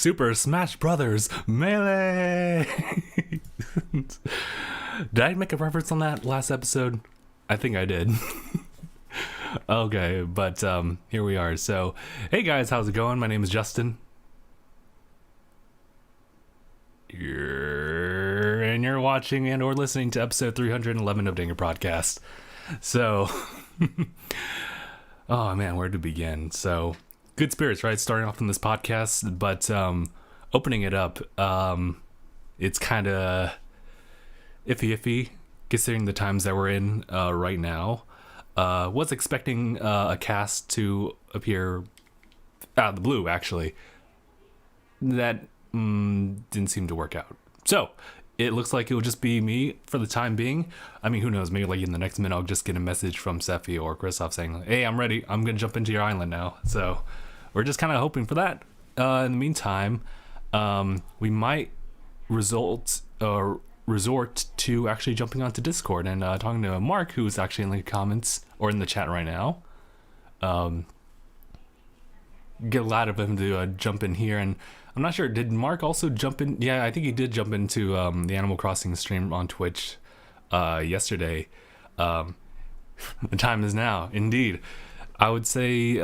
Super Smash Brothers Melee. Did I make a reference on that last episode? I think I did. Okay, but here we are. So, hey guys, how's it going? My name is Justin. You're watching and or listening to episode 311 of DangIT Podcast. So, oh man, where to begin? So, good spirits, right? Starting off in this podcast, but opening it up, it's kind of iffy considering the times that we're in right now. Was expecting a cast to appear out of the blue, actually. That didn't seem to work out. So, it looks like it will just be me for the time being. I mean, who knows? Maybe like in the next minute, I'll just get a message from Sephi or Christoph saying, hey, I'm ready. I'm going to jump into your island now. So, we're just kind of hoping for that. In the meantime, we might resort to actually jumping onto Discord and talking to Mark, who's actually in the comments or in the chat right now. Get a lot of him to jump in here, and I'm not sure, did Mark also jump in? Yeah, I think he did jump into the Animal Crossing stream on Twitch yesterday. The time is now, indeed. I would say,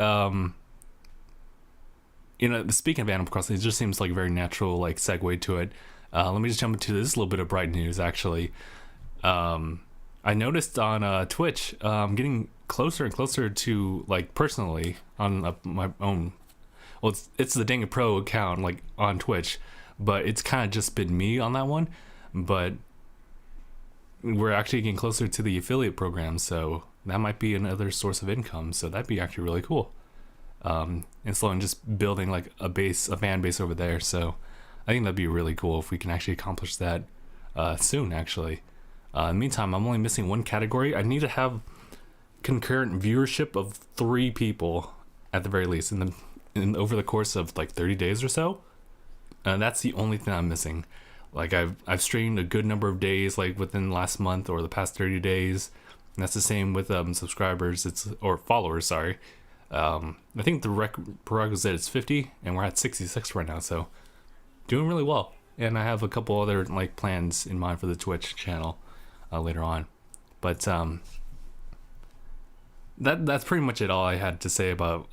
speaking of Animal Crossing, it just seems like a very natural segue to it. Let me just jump into this little bit of bright news, actually. I noticed on Twitch, getting closer and closer to, personally, on my own. Well, it's the DangIT Pro account, on Twitch, but it's kind of just been me on that one. But we're actually getting closer to the affiliate program, so that might be another source of income. So that'd be actually really cool. And slowly just building, a fan base over there. So I think that'd be really cool if we can actually accomplish that soon, actually. In the meantime, I'm only missing one category. I need to have concurrent viewership of 3 people at the very least over the course of 30 days or so. That's the only thing I'm missing. I've streamed a good number of days within the last month or the past 30 days. And that's the same with subscribers, or followers, sorry. I think the prerequisite is 50 and we're at 66 right now, so doing really well. And I have a couple other plans in mind for the Twitch channel later on. But that's pretty much it, all I had to say about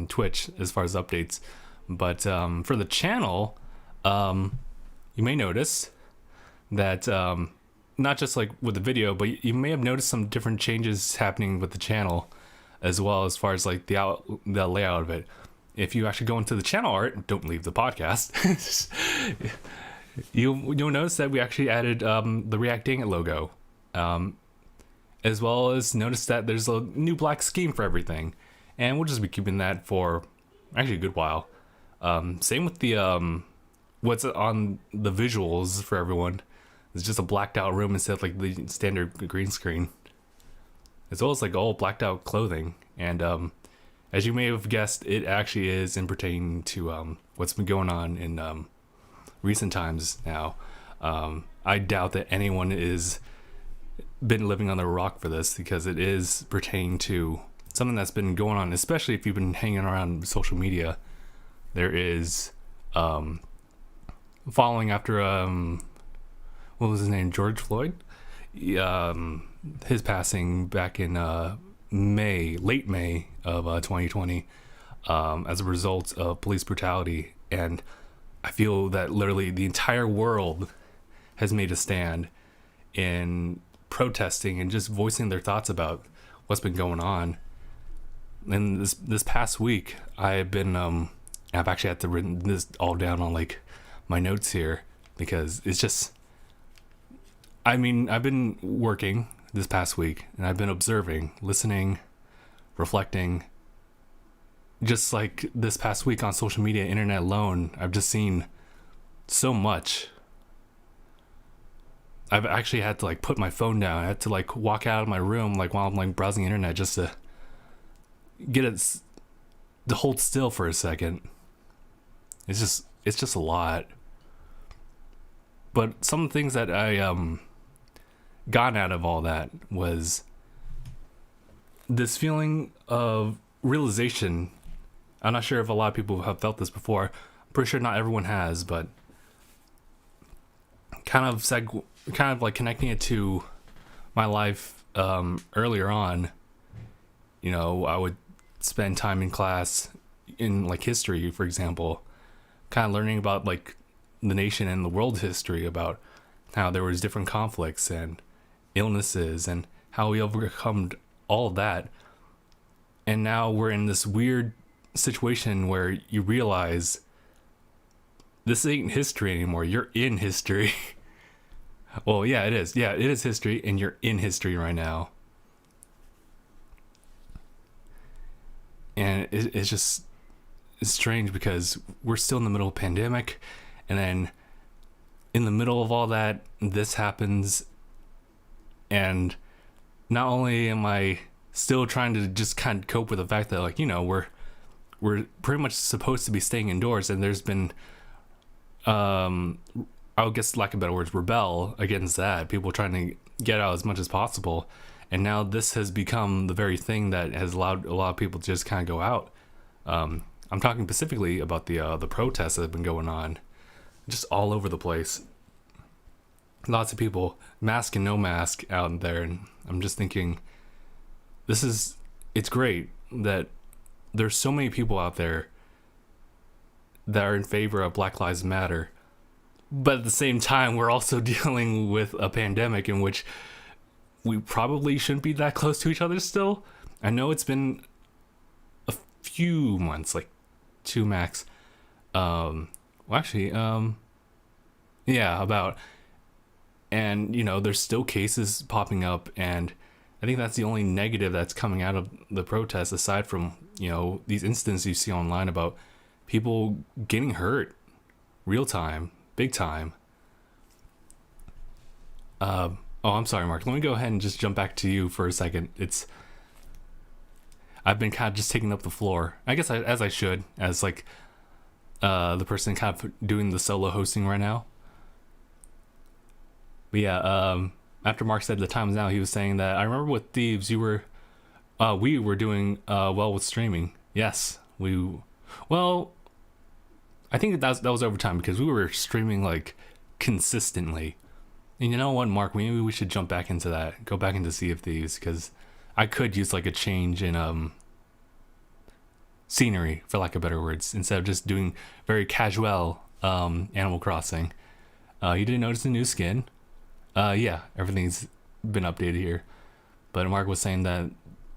Twitch as far as updates. But for the channel, you may notice that not just with the video, but you may have noticed some different changes happening with the channel as well, as far as the layout of it. If you actually go into the channel art, don't leave the podcast, you'll notice that we actually added the React DangIT logo. As well as notice that there's a new black scheme for everything, and we'll just be keeping that for actually a good while. Same with the what's on the visuals for everyone. It's just a blacked out room instead of the standard green screen, as well as all blacked out clothing. And as you may have guessed, it actually is in pertaining to what's been going on in recent times now. I doubt that anyone is been living on the rock for this, because it is pertaining to something that's been going on, especially if you've been hanging around social media. There is following after what was his name, George Floyd, his passing back in late May of 2020 as a result of police brutality. And I feel that literally the entire world has made a stand in protesting and just voicing their thoughts about what's been going on. And this past week, I've actually had to written this all down on my notes here, because it's just, I've been working this past week, and I've been observing, listening, reflecting. Just this past week on social media, internet alone, I've just seen so much. I've actually had to put my phone down. I had to walk out of my room while I'm browsing the internet, just to get it to hold still for a second. It's just a lot. But some things that I got out of all that was this feeling of realization. I'm not sure if a lot of people have felt this before, Pretty sure not everyone has, but kind of like connecting it to my life earlier on. You know, I would spend time in class in like history, for example, kind of learning about like the nation and the world history, about how there was different conflicts and illnesses and how we overcome all of that. And now we're in this weird situation where you realize this ain't history anymore. You're in history. Well, yeah, it is. Yeah, it is history, and you're in history right now. And it's strange because we're still in the middle of a pandemic, and then in the middle of all that, this happens. And not only am I still trying to just kind of cope with the fact that, like, you know, we're pretty much supposed to be staying indoors, and there's been I would guess, lack of better words, rebel against that. People trying to get out as much as possible. And now this has become the very thing that has allowed a lot of people to just kind of go out. I'm talking specifically about the protests that have been going on just all over the place. Lots of people, mask and no mask, out there. And I'm just thinking, it's great that there's so many people out there that are in favor of Black Lives Matter. But at the same time, we're also dealing with a pandemic in which we probably shouldn't be that close to each other still. I know it's been a few months, like 2 max. Yeah, about. And, you know, there's still cases popping up, and I think that's the only negative that's coming out of the protests, aside from, you know, these instances you see online about people getting hurt real time, big time. Oh, I'm sorry, Mark. Let me go ahead and just jump back to you for a second. I've been kind of just taking up the floor, I guess, as I should, as like the person kind of doing the solo hosting right now. But yeah, after Mark said the time's now, he was saying that I remember with Thieves, we were doing well with streaming. Yes, well, I think that was over time because we were streaming like consistently. And you know what, Mark, maybe we should jump back into that, go back into Sea of Thieves, because I could use like a change in scenery, for lack of better words, instead of just doing very casual Animal Crossing. You didn't notice the new skin? Yeah, everything's been updated here. But Mark was saying that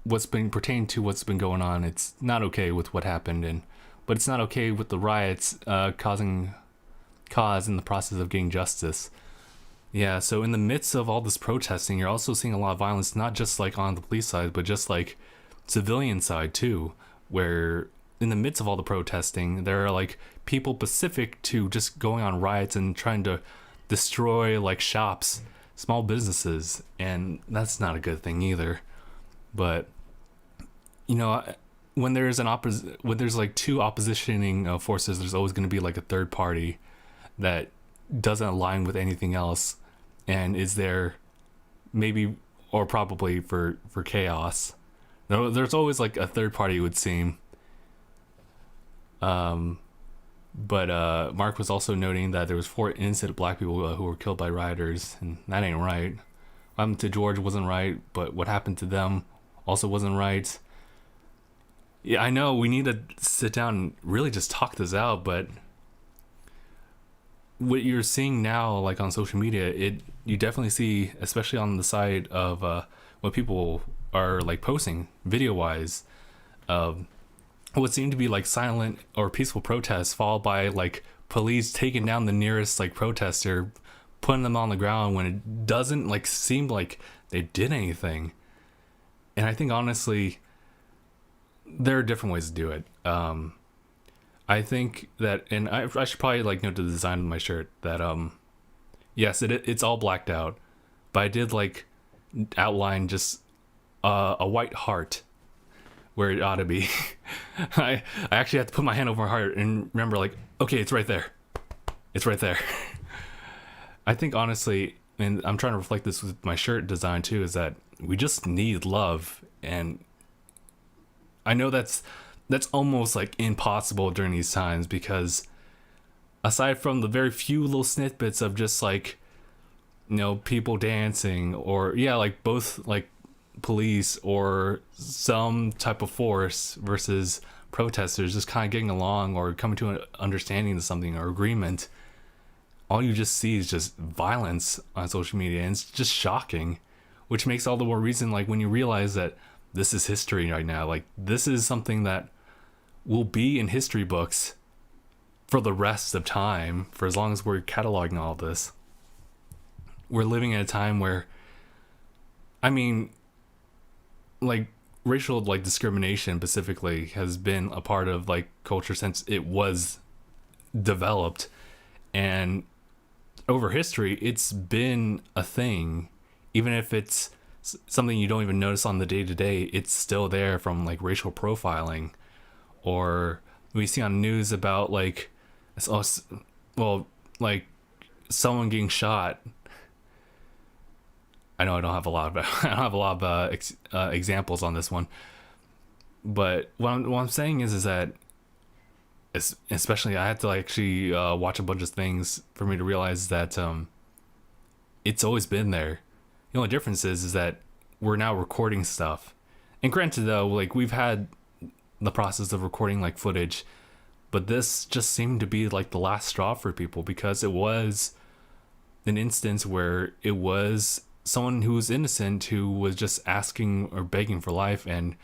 what's been pertaining to what's been going on, it's not okay with what happened, but it's not okay with the riots causing in the process of getting justice. Yeah, so in the midst of all this protesting, you're also seeing a lot of violence, not just like on the police side, but just like civilian side too, where in the midst of all the protesting, there are like people specific to just going on riots and trying to destroy like shops, small businesses, and that's not a good thing either. But you know, when there's like two oppositioning forces, there's always going to be like a third party that doesn't align with anything else and is there maybe or probably for chaos. There's always like a third party, it would seem. But Mark was also noting that there was 4 innocent black people who were killed by rioters, and that ain't right. What happened to George wasn't right, but what happened to them also wasn't right. Yeah, I know we need to sit down and really just talk this out, but what you're seeing now, like on social media, you definitely see, especially on the side of what people are like posting video-wise, what seemed to be like silent or peaceful protests, followed by like police taking down the nearest like protester, putting them on the ground when it doesn't like seem like they did anything. And I think honestly, there are different ways to do it. I think that, and I should probably like note the design of my shirt that yes, it's all blacked out, but I did like outline just a white heart where it ought to be. I actually had to put my hand over my heart and remember, like, okay, it's right there. It's right there. I think honestly, and I'm trying to reflect this with my shirt design too, is that we just need love. And I know that's almost like impossible during these times because aside from the very few little snippets of just like, people dancing, or like both like police or some type of force versus protesters just kind of getting along or coming to an understanding of something or agreement, all you just see is just violence on social media, and it's just shocking, which makes all the more reason, like, when you realize that this is history right now, like, this is something that will be in history books for the rest of time, for as long as we're cataloging all this. We're living in a time where, I mean, like, racial, like, discrimination specifically has been a part of, like, culture since it was developed, and over history it's been a thing. Even if it's something you don't even notice on the day-to-day, it's still there, from like racial profiling, or we see on news about like, like someone getting shot. I know I don't have a lot of examples on this one, but what I'm saying is that, especially, I had to actually watch a bunch of things for me to realize that it's always been there. The only difference is that we're now recording stuff. And granted, though, like, we've had the process of recording like footage, but this just seemed to be like the last straw for people, because it was an instance where it was someone who was innocent who was just asking or begging for life, and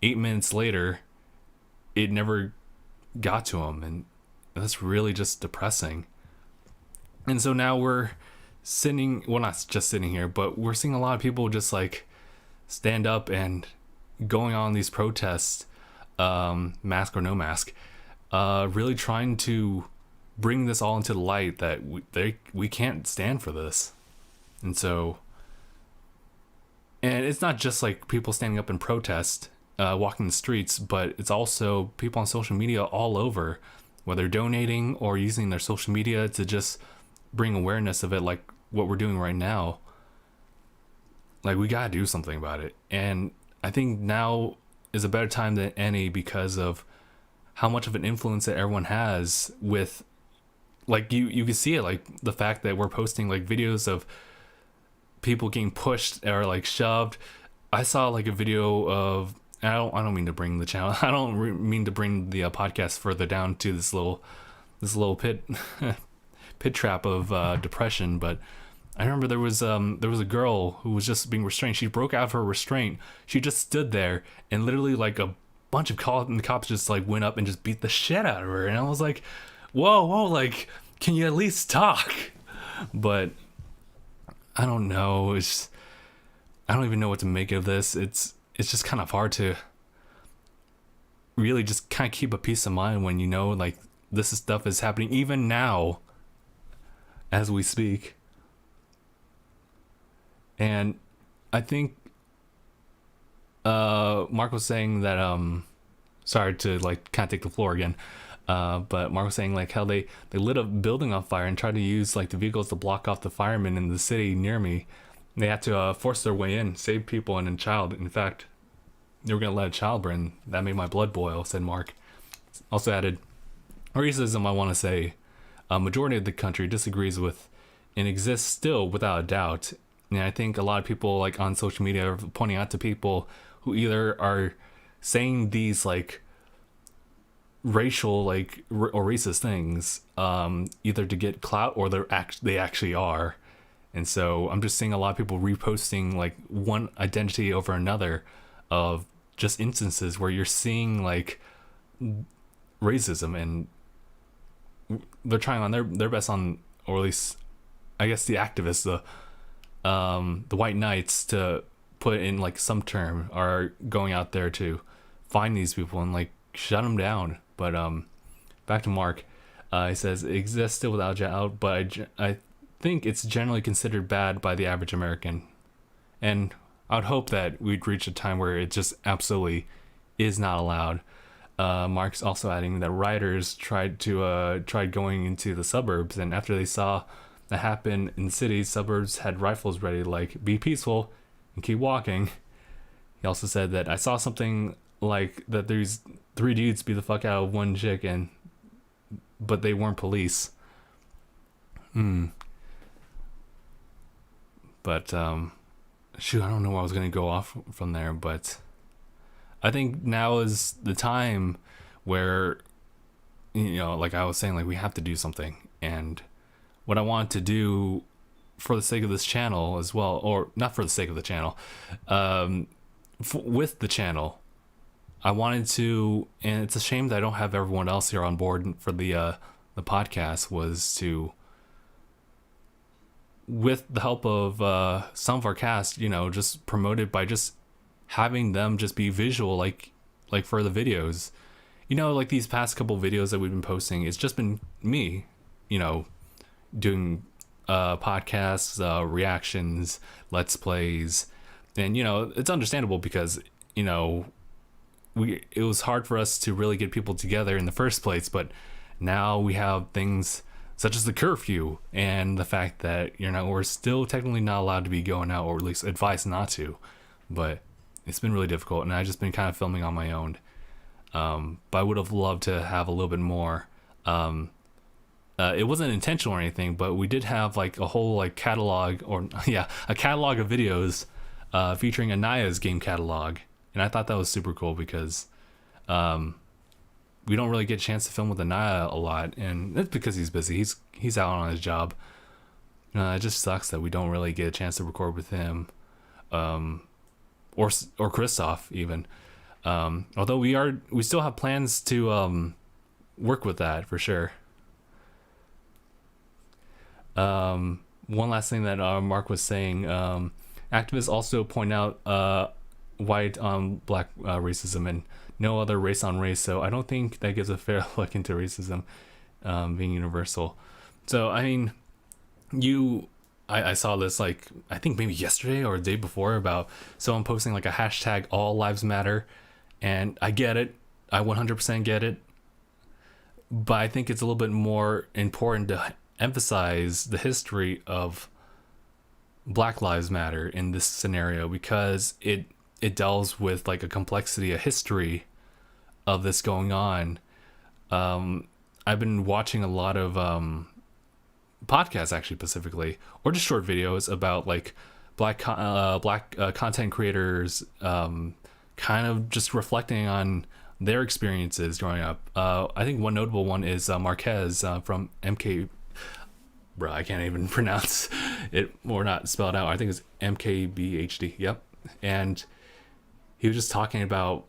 8 minutes later it never got to him, and that's really just depressing. And so now we're not just sitting here, but we're seeing a lot of people just like stand up and going on these protests, mask or no mask, really trying to bring this all into the light that we can't stand for this. And so, and it's not just like people standing up in protest, walking the streets, but it's also people on social media all over, whether donating or using their social media to just bring awareness of it, like what we're doing right now. Like, we gotta do something about it, and I think now is a better time than any, because of how much of an influence that everyone has with, like, you can see it, like the fact that we're posting like videos of people getting pushed or like shoved. I saw like a video of, I don't mean to bring the channel, I don't mean to bring the podcast further down to this little pit trap of depression, but I remember there was a girl who was just being restrained. She broke out of her restraint. She just stood there, and literally like a bunch of cops just like went up and just beat the shit out of her. And I was like, whoa, like, can you at least talk? But I don't know. I don't even know what to make of this. It's just kind of hard to really just kind of keep a peace of mind when like this stuff is happening even now as we speak. And I think Mark was saying that sorry to like kind of take the floor again, but Mark was saying like how they lit a building on fire and tried to use like the vehicles to block off the firemen in the city near me. They had to force their way in, save people and a child. In fact, they were going to let a child burn. That made my blood boil, said Mark. Also added, racism, I want to say, a majority of the country disagrees with and exists still without a doubt. And I think a lot of people like on social media are pointing out to people who either are saying these like racial like or racist things, either to get clout or they actually are. And so I'm just seeing a lot of people reposting like one identity over another of just instances where you're seeing like racism, and they're trying on their best on, or at least I guess the activists, the white knights, to put in like some term, are going out there to find these people and like shut them down. But back to Mark. He says it exists still without doubt, but I think it's generally considered bad by the average American, and I would hope that we'd reach a time where it just absolutely is not allowed. Mark's also adding that rioters tried going into the suburbs, and after they saw that happen in cities, suburbs had rifles ready, like, be peaceful and keep walking. He also said that I saw something like that there's 3 dudes beat the fuck out of one chick, and but they weren't police. But shoot, I don't know where I was gonna go off from there, but I think now is the time where, like I was saying, like we have to do something. And what I want to do for the sake of this channel as well, or not for the sake of the channel, with the channel, I wanted to, and it's a shame that I don't have everyone else here on board for the podcast, was to, with the help of some of our cast, just promote it by just having them just be visual, like for the videos. Like these past couple videos that we've been posting, it's just been me, doing podcasts, reactions, let's plays. And it's understandable because it was hard for us to really get people together in the first place, but now we have things such as the curfew and the fact that we're still technically not allowed to be going out, or at least advised not to. But it's been really difficult, and I've just been kind of filming on my own. But I would have loved to have a little bit more. It wasn't intentional or anything, but we did have like a whole like catalog, or a catalog of videos featuring Anaya's game catalog. And I thought that was super cool because we don't really get a chance to film with Anaya a lot, and that's because he's busy. He's out on his job. It just sucks that we don't really get a chance to record with him, or Christoph even. Although we still have plans to work with that for sure. One last thing that Mark was saying, activists also point out white on black racism and no other race on race, so I don't think that gives a fair look into racism being universal. So I mean, I saw this like I think maybe yesterday or the day before about someone posting like a hashtag all lives matter, and I get it, I 100% get it, but I think it's a little bit more important to emphasize the history of Black Lives Matter in this scenario, because it delves with like a complexity, a history of this going on. I've been watching a lot of podcasts, actually, specifically, or just short videos about like black content creators, kind of just reflecting on their experiences growing up. I think one notable one is Marquez from MK. Bro, I can't even pronounce it, or not spell it out. I think it's MKBHD. Yep. And he was just talking about,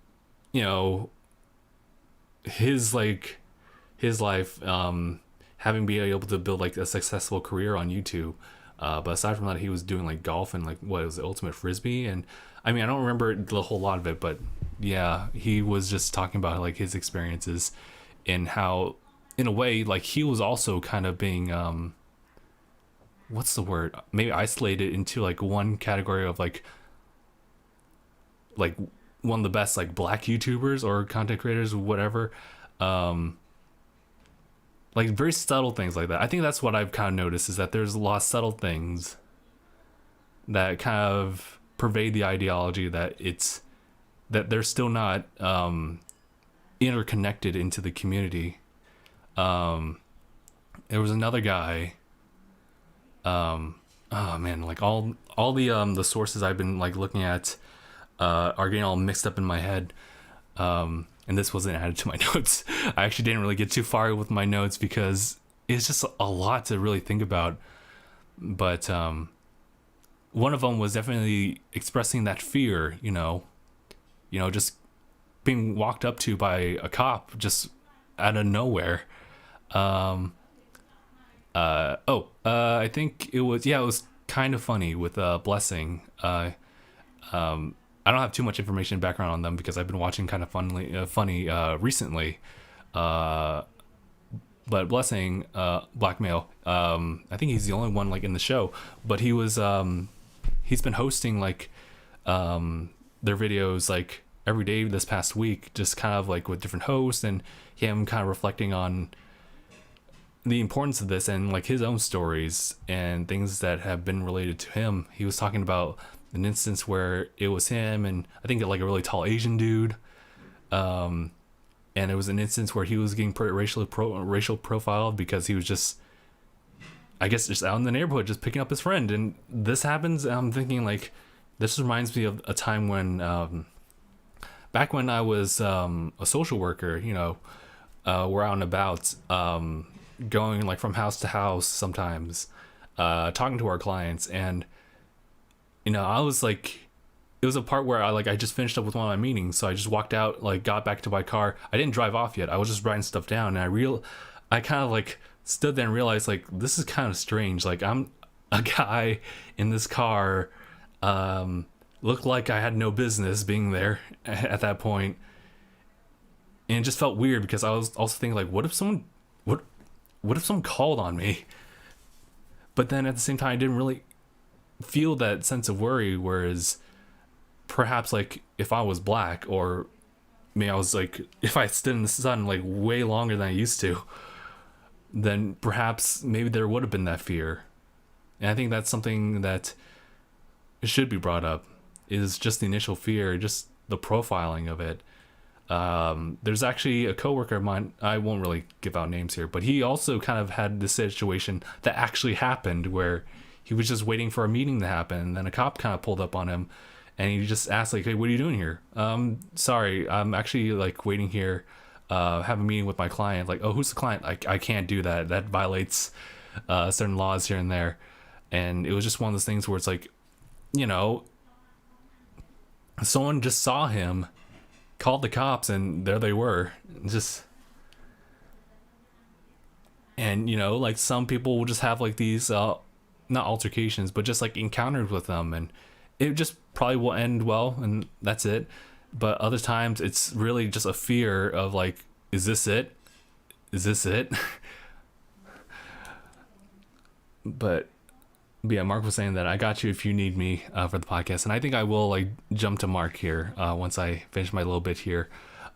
his life, having been able to build like a successful career on YouTube. But aside from that, he was doing like golf and like what was the ultimate frisbee. And I mean, I don't remember the whole lot of it, but yeah, he was just talking about like his experiences and how, in a way, like he was also kind of being, what's the word? Maybe isolated into like one category of like one of the best like black YouTubers or content creators, whatever. Like very subtle things like that. I think that's what I've kind of noticed, is that there's a lot of subtle things that kind of pervade the ideology that they're still not interconnected into the community. There was another guy. Oh man, like all the sources I've been like looking at are getting all mixed up in my head. And this wasn't added to my notes. I actually didn't really get too far with my notes because it's just a lot to really think about. But one of them was definitely expressing that fear, just being walked up to by a cop just out of nowhere. I think it was kind of funny with Blessing. I don't have too much information background on them because I've been watching kind of funny recently. But Blessing, black male, I think he's the only one like in the show, but he was he's been hosting like their videos like every day this past week, just kind of like with different hosts, and him kind of reflecting on the importance of this and like his own stories and things that have been related to him. He was talking about an instance where it was him and I think like a really tall Asian dude, and it was an instance where he was getting racial profiled because he was just, I guess, just out in the neighborhood just picking up his friend. And this happens, and I'm thinking, like, this reminds me of a time when back when I was a social worker, we're out and about, going like from house to house sometimes, talking to our clients. And I was like, it was a part where I just finished up with one of my meetings, so I just walked out, like got back to my car. I didn't drive off yet. I was just writing stuff down, and I kind of like stood there and realized, like, this is kind of strange. Like, I'm a guy in this car, looked like I had no business being there at that point, and it just felt weird because I was also thinking, like, what if someone called on me? But then at the same time, I didn't really feel that sense of worry, whereas perhaps, like, if I was black, or maybe I was like, if I stood in the sun like way longer than I used to, then perhaps maybe there would have been that fear. And I think that's something that should be brought up, is just the initial fear, just the profiling of it. There's actually a coworker of mine, I won't really give out names here, but he also kind of had this situation that actually happened where he was just waiting for a meeting to happen, and then a cop kind of pulled up on him, and he just asked, like, hey, what are you doing here? Sorry, I'm actually like waiting here, have a meeting with my client. Like, oh, who's the client? I can't do that. That violates certain laws here and there. And it was just one of those things where it's like, someone just saw him, called the cops, and there they were. And like, some people will just have like these not altercations, but just like encounters with them, and it just probably will end well, and that's it. But other times it's really just a fear of, like, is this it? But yeah, Mark was saying that I got you if you need me for the podcast, and I think I will like jump to Mark here once I finish my little bit here.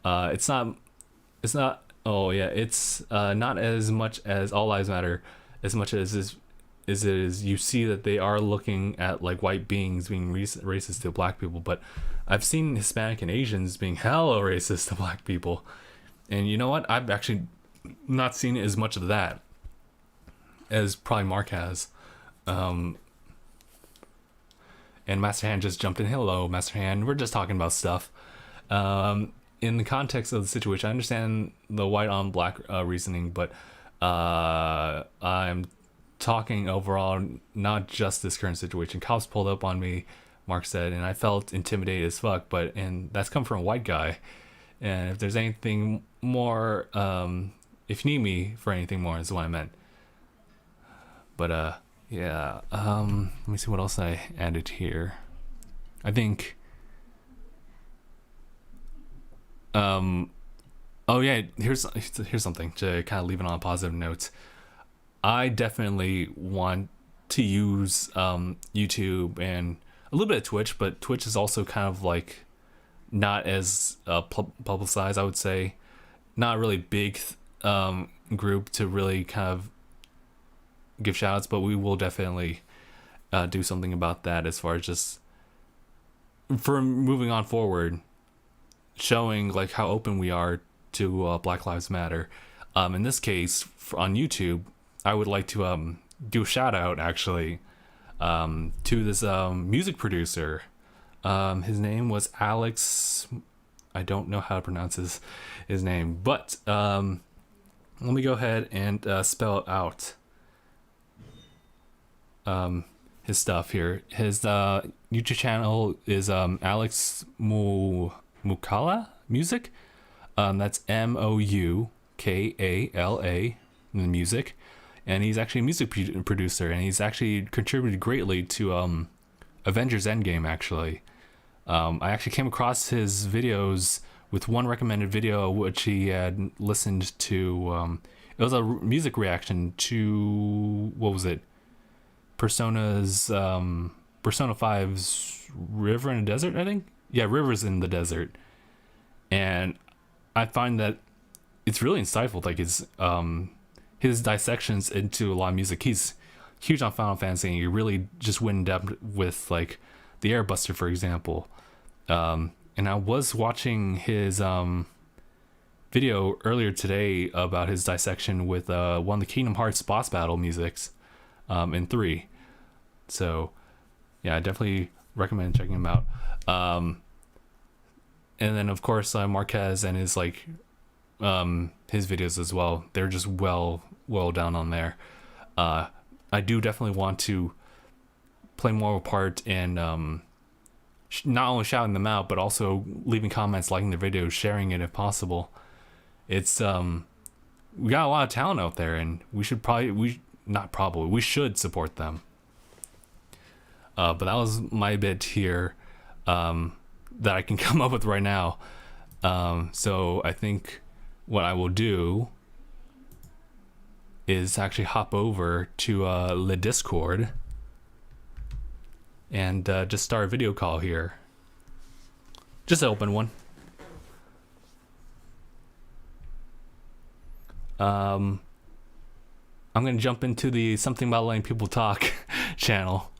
It's not not as much as All Lives Matter, as much as it is you see that they are looking at like white beings being racist to black people, but I've seen Hispanic and Asians being hella racist to black people. And you know what? I've actually not seen as much of that as probably Mark has. And Master Hand just jumped in. Hello, Master Hand. We're just talking about stuff. In the context of the situation, I understand the white on black reasoning, but I'm talking overall, not just this current situation. Cops pulled up on me, Mark said, and I felt intimidated as fuck, and that's come from a white guy. And if there's anything more, if you need me for anything more, is what I meant. But yeah, let me see what else I added here. I think oh yeah, here's something to kind of leave it on a positive note. I definitely want to use YouTube and a little bit of Twitch, but Twitch is also kind of like not as publicized, I would say. Not really big group to really kind of give shout outs, but we will definitely do something about that as far as just for moving on forward, showing like how open we are to Black Lives Matter. In this case, on YouTube, I would like to do a shout out actually to this music producer. His name was Alex. I don't know how to pronounce his name, but let me go ahead and spell it out. His stuff here. His YouTube channel is Alex Moukala Music. That's Moukala in the music, and he's actually a music producer, and he's actually contributed greatly to Avengers Endgame. Actually, I actually came across his videos with one recommended video which he had listened to. It was a music reaction to, what was it? Persona 5's River in the Desert, I think. Yeah, Rivers in the Desert. And I find that it's really insightful, like his dissections into a lot of music. He's huge on Final Fantasy, and he really just went in depth with like the Airbuster, for example. And I was watching his video earlier today about his dissection with one of the Kingdom Hearts boss battle musics in 3. So yeah, I definitely recommend checking him out. And then of course Marquez and his his videos as well. They're just well done on there. I do definitely want to play more of a part in not only shouting them out, but also leaving comments, liking their videos, sharing it if possible. It's we got a lot of talent out there, and we should we should support them. But that was my bit here that I can come up with right now. So I think what I will do is actually hop over to the Discord and just start a video call here. Just open one. I'm gonna jump into the Something About Letting People Talk channel.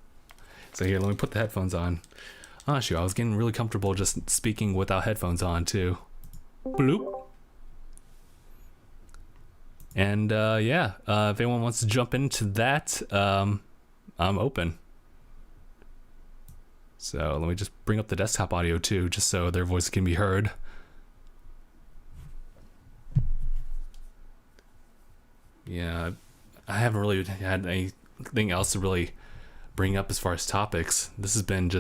So here, let me put the headphones on. Oh shoot, I was getting really comfortable just speaking without headphones on too. Bloop. And if anyone wants to jump into that, I'm open. So let me just bring up the desktop audio too, just so their voice can be heard. Yeah, I haven't really had anything else to really bring up as far as topics. This has been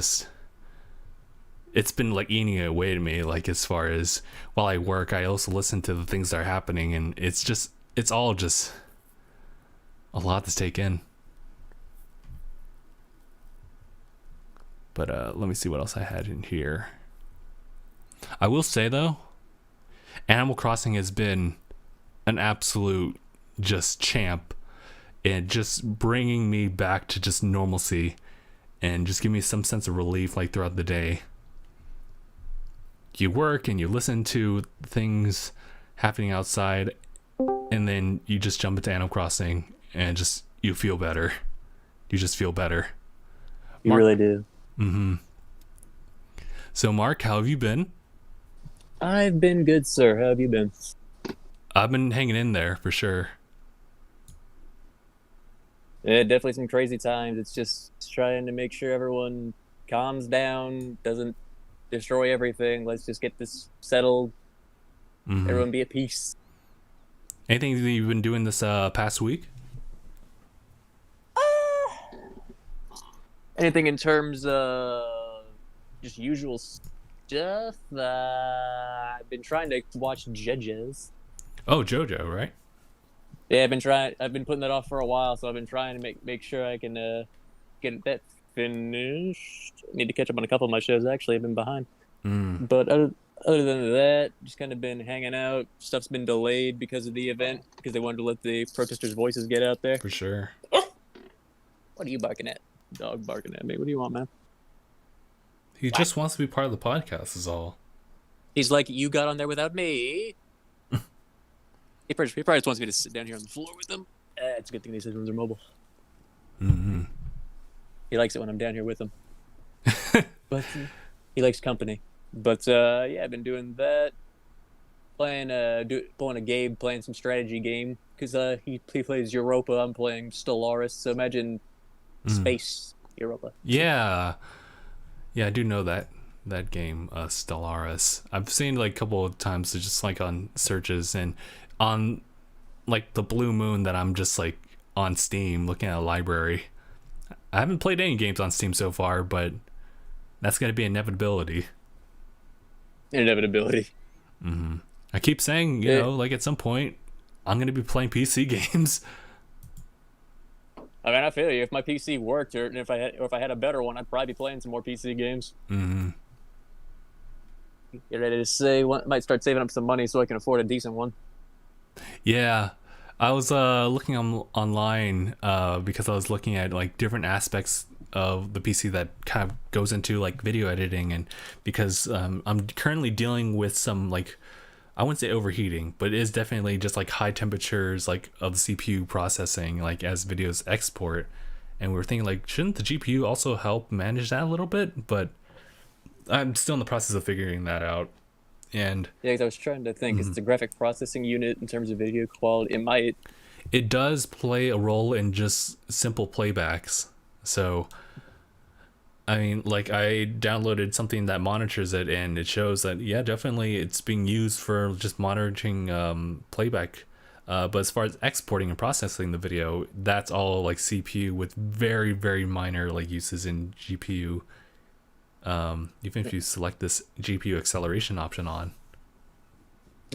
it's been like eating it away to me. Like as far as while I work, I also listen to the things that are happening, and it's all just a lot to take in. But let me see what else I had in here. I will say though, Animal Crossing has been an absolute just champ, and just bringing me back to just normalcy, and just give me some sense of relief like throughout the day. You work and you listen to things happening outside, and then you just jump into Animal Crossing and just you feel better. You just feel better. You really do. Mm-hmm. So Mark, how have you been? I've been good, sir. How have you been? I've been hanging in there for sure. Yeah, definitely some crazy times. It's just trying to make sure everyone calms down, doesn't destroy everything. Let's just get this settled. Mm-hmm. Everyone be at peace. Anything that you've been doing this past week? Anything in terms of just usual stuff? I've been trying to watch Judges. Oh, JoJo, right? Yeah, I've been putting that off for a while, so I've been trying to make sure I can get that finished. I need to catch up on a couple of my shows. Actually, I've been behind. But other than that, just kind of been hanging out. Stuff's been delayed because of the event, because they wanted to let the protesters' voices get out there. For sure. What are you barking at? Dog barking at me. What do you want, man? He just wants to be part of the podcast is all. He's like, you got on there without me. He probably just wants me to sit down here on the floor with him. It's a good thing these rooms are mobile. Mm-hmm. He likes it when I'm down here with him. But he likes company. But yeah, I've been doing that. Pulling a game, playing some strategy game. Because he plays Europa, I'm playing Stellaris. So imagine space Europa. Yeah. Yeah, I do know that game, Stellaris. I've seen like a couple of times just like on searches and on like the blue moon that I'm just like on Steam looking at a library. I haven't played any games on Steam so far, but that's going to be inevitability. Mm-hmm. I keep saying, you know, like at some point I'm going to be playing PC games. I mean, I feel you. If my PC worked, or if I had a better one, I'd probably be playing some more PC games. Mm-hmm. Get ready to say, might start saving up some money so I can afford a decent one. Yeah, I was looking online because I was looking at like different aspects of the PC that kind of goes into like video editing, and because I'm currently dealing with some like, I wouldn't say overheating, but it is definitely just like high temperatures like of the CPU processing like as videos export, and we were thinking like, shouldn't the GPU also help manage that a little bit? But I'm still in the process of figuring that out. And Yeah, 'cause I was trying to think. It's the graphic processing unit in terms of video quality. It might. it does play a role in just simple playbacks. So I mean, like, I downloaded something that monitors it, and it shows that, yeah, definitely it's being used for just monitoring playback. But as far as exporting and processing the video, that's all like CPU with very, very minor like uses in GPU. Even if you select this GPU acceleration option on.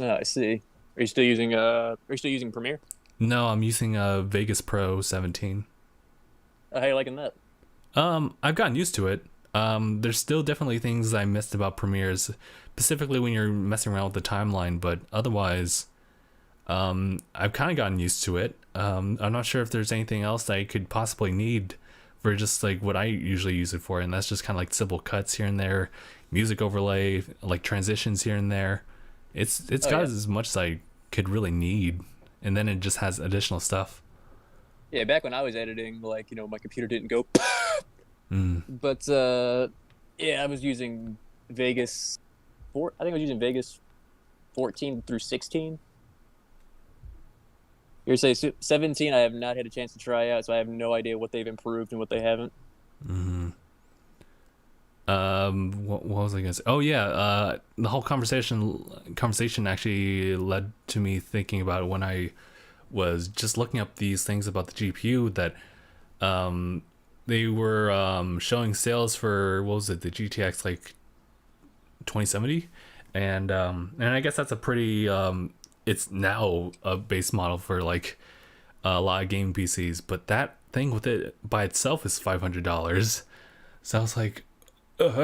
Oh, I see. Are you still using Premiere? No, I'm using a Vegas Pro 17. How you liking that? I've gotten used to it. There's still definitely things I missed about Premieres, specifically when you're messing around with the timeline, but otherwise, I've kind of gotten used to it. I'm not sure if there's anything else that I could possibly need for just like what I usually use it for, and that's just kind of like simple cuts here and there, music overlay, like transitions here and there. It's got as much as I could really need, and then it just has additional stuff. Yeah, back when I was editing, like, my computer didn't go. But yeah, I was using Vegas 4. I think I was using Vegas 14 through 16. You're saying 17? I have not had a chance to try out, so I have no idea what they've improved and what they haven't. What was I gonna say? Oh yeah, the whole conversation actually led to me thinking about it when I was just looking up these things about the GPU that they were showing sales for, what was it, the GTX like 2070, and I guess that's a pretty it's now a base model for like a lot of game PCs, but that thing with it by itself is $500. So I was like, and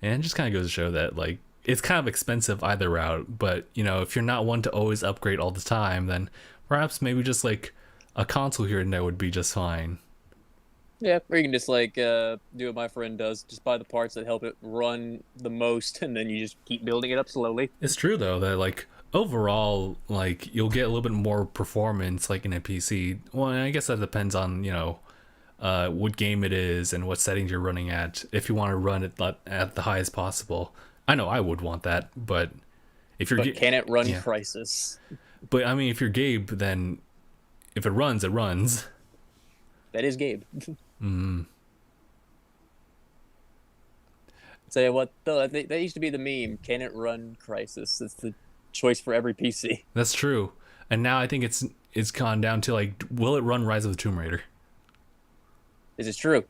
it just kind of goes to show that like it's kind of expensive either route, but if you're not one to always upgrade all the time, then perhaps maybe just like a console here and there would be just fine. Yeah, or you can just like do what my friend does, just buy the parts that help it run the most, and then you just keep building it up slowly. It's true though that like overall, like, you'll get a little bit more performance like in a PC. Well, I guess that depends on what game it is and what settings you're running at. If you want to run it at the highest possible, I know I would want that, but if you're can it run Crysis? But I mean, if you're Gabe, then if it runs, it runs. That is Gabe. Say what though? That used to be the meme. Can it run Crysis? It's the choice for every PC. That's true. And now I think it's gone down to like, will it run Rise of the Tomb Raider? This is true.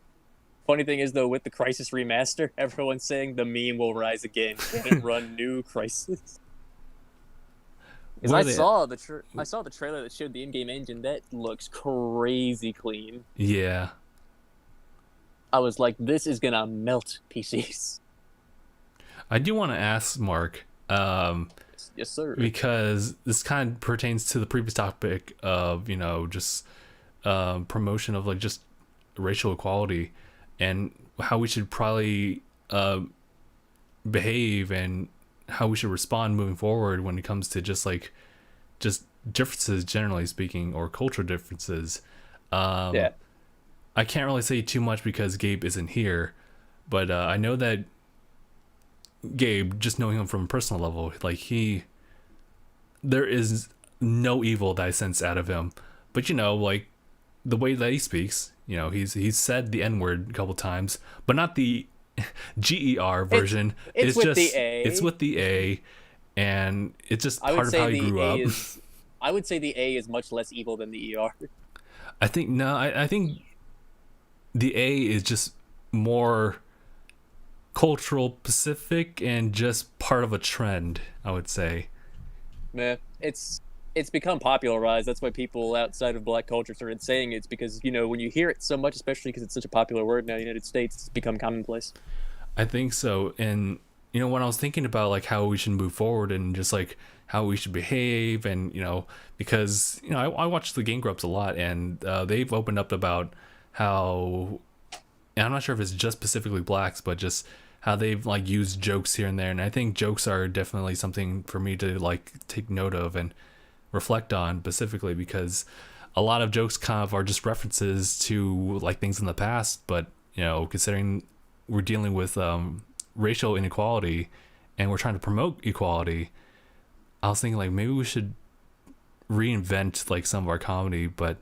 Funny thing is though, with the Crysis remaster, everyone's saying the meme will rise again. Can it run new Crysis? Because I saw the trailer that showed the in-game engine. That looks crazy clean. Yeah. I was like, this is gonna melt PCs. I do want to ask Mark. Yes, sir. Because this kind of pertains to the previous topic of just promotion of like just racial equality and how we should probably behave and how we should respond moving forward when it comes to just differences, generally speaking, or cultural differences. Yeah. I can't really say too much because Gabe isn't here, but I know that Gabe, just knowing him from a personal level, like there is no evil that I sense out of him. But like the way that he speaks, he's said the N-word a couple times, but not the GER version. It's with just the A. It's with the A, and it's just part of how he grew up. I would say the A is much less evil than the ER. I think I think the A is just more cultural specific and just part of a trend, I would say. Man, it's become popularized. That's why people outside of black culture started saying it's because, when you hear it so much, especially because it's such a popular word now in the United States, it's become commonplace. I think so. And, when I was thinking about like how we should move forward and just like how we should behave and, because, I watch the Game Grumps a lot, and they've opened up about how, and I'm not sure if it's just specifically blacks, but just how they've like used jokes here and there. And I think jokes are definitely something for me to like take note of and reflect on, specifically because a lot of jokes kind of are just references to like things in the past, but considering we're dealing with racial inequality and we're trying to promote equality, I was thinking like maybe we should reinvent like some of our comedy. But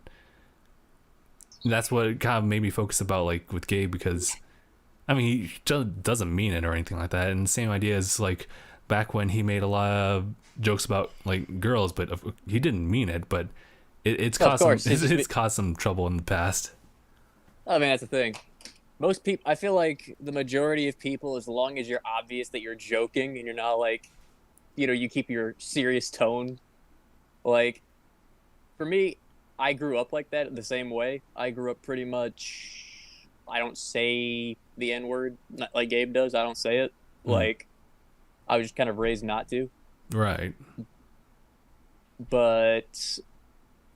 that's what kind of made me focus about like with Gabe, because I mean he doesn't mean it or anything like that. And the same idea is like back when he made a lot of jokes about like girls, but he didn't mean it. But it's caused some trouble in the past. I mean, that's the thing. Most people, I feel like the majority of people, as long as you're obvious that you're joking and you're not like, you keep your serious tone. Like, for me, I grew up like that the same way. I grew up pretty much, I don't say the N-word like Gabe does. I don't say it. Like, I was just kind of raised not to. Right. But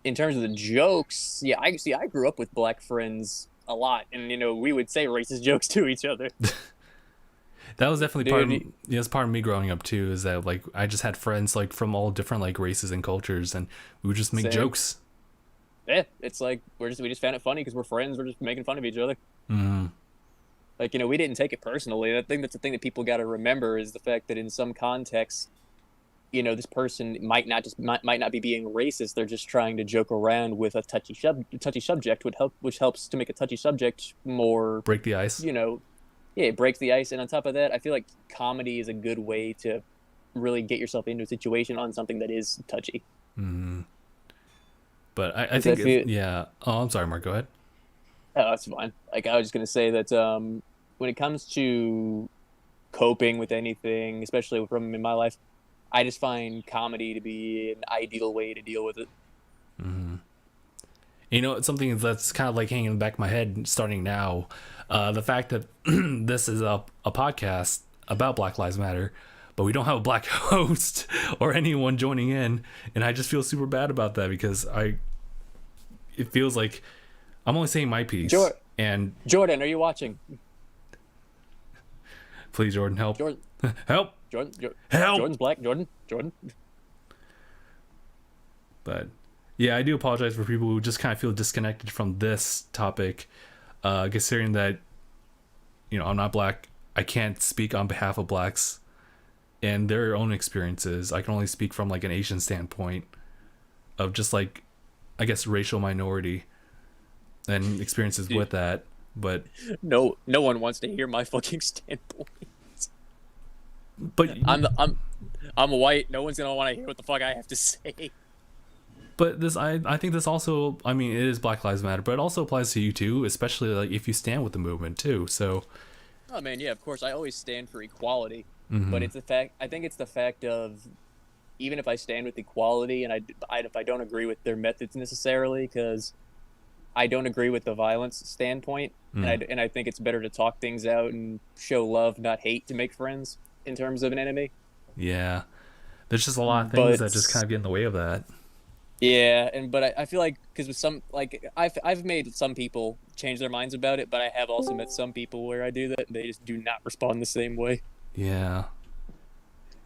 in terms of the jokes, yeah, I grew up with black friends a lot, and we would say racist jokes to each other. That was definitely part of me growing up too, is that like I just had friends like from all different like races and cultures, and we would just make jokes. Yeah, it's like we just found it funny because we're friends. We're just making fun of each other. Mm-hmm. Like, we didn't take it personally. I think that's the thing that people got to remember, is the fact that in some contexts, this person might not be being racist. They're just trying to joke around with a touchy subject, which helps to make a touchy subject more break the ice. It breaks the ice. And on top of that, I feel like comedy is a good way to really get yourself into a situation on something that is touchy. Mm-hmm. But I think yeah. Oh, I'm sorry, Mark. Go ahead. Oh, that's fine. Like, I was just gonna say that when it comes to coping with anything, especially from in my life, I just find comedy to be an ideal way to deal with it. Mm-hmm. It's something that's kind of like hanging in the back of my head starting now. The fact that this is a podcast about Black Lives Matter, but we don't have a black host or anyone joining in, and I just feel super bad about that, because it feels like I'm only saying my piece. And Jordan, are you watching? Please, Jordan, help. Jordan. Help. Jordan. Help. Jordan's black. Jordan. But yeah, I do apologize for people who just kind of feel disconnected from this topic, considering that I'm not black. I can't speak on behalf of blacks and their own experiences. I can only speak from like an Asian standpoint of just like, I guess, racial minority and experiences with that. But no one wants to hear my fucking standpoint. But I'm white. No one's gonna want to hear what the fuck I have to say. But I think this also, I mean, it is Black Lives Matter, but it also applies to you too, especially like if you stand with the movement too. So, oh man, yeah, of course, I always stand for equality. Mm-hmm. But it's the fact. I think it's the fact of, even if I stand with equality and if I don't agree with their methods necessarily, because I don't agree with the violence standpoint, and I think it's better to talk things out and show love, not hate, to make friends in terms of an enemy. Yeah, there's just a lot of things that just kind of get in the way of that. Yeah, but I feel like, because with some, like, I've made some people change their minds about it, but I have also met some people where I do that and they just do not respond the same way. Yeah.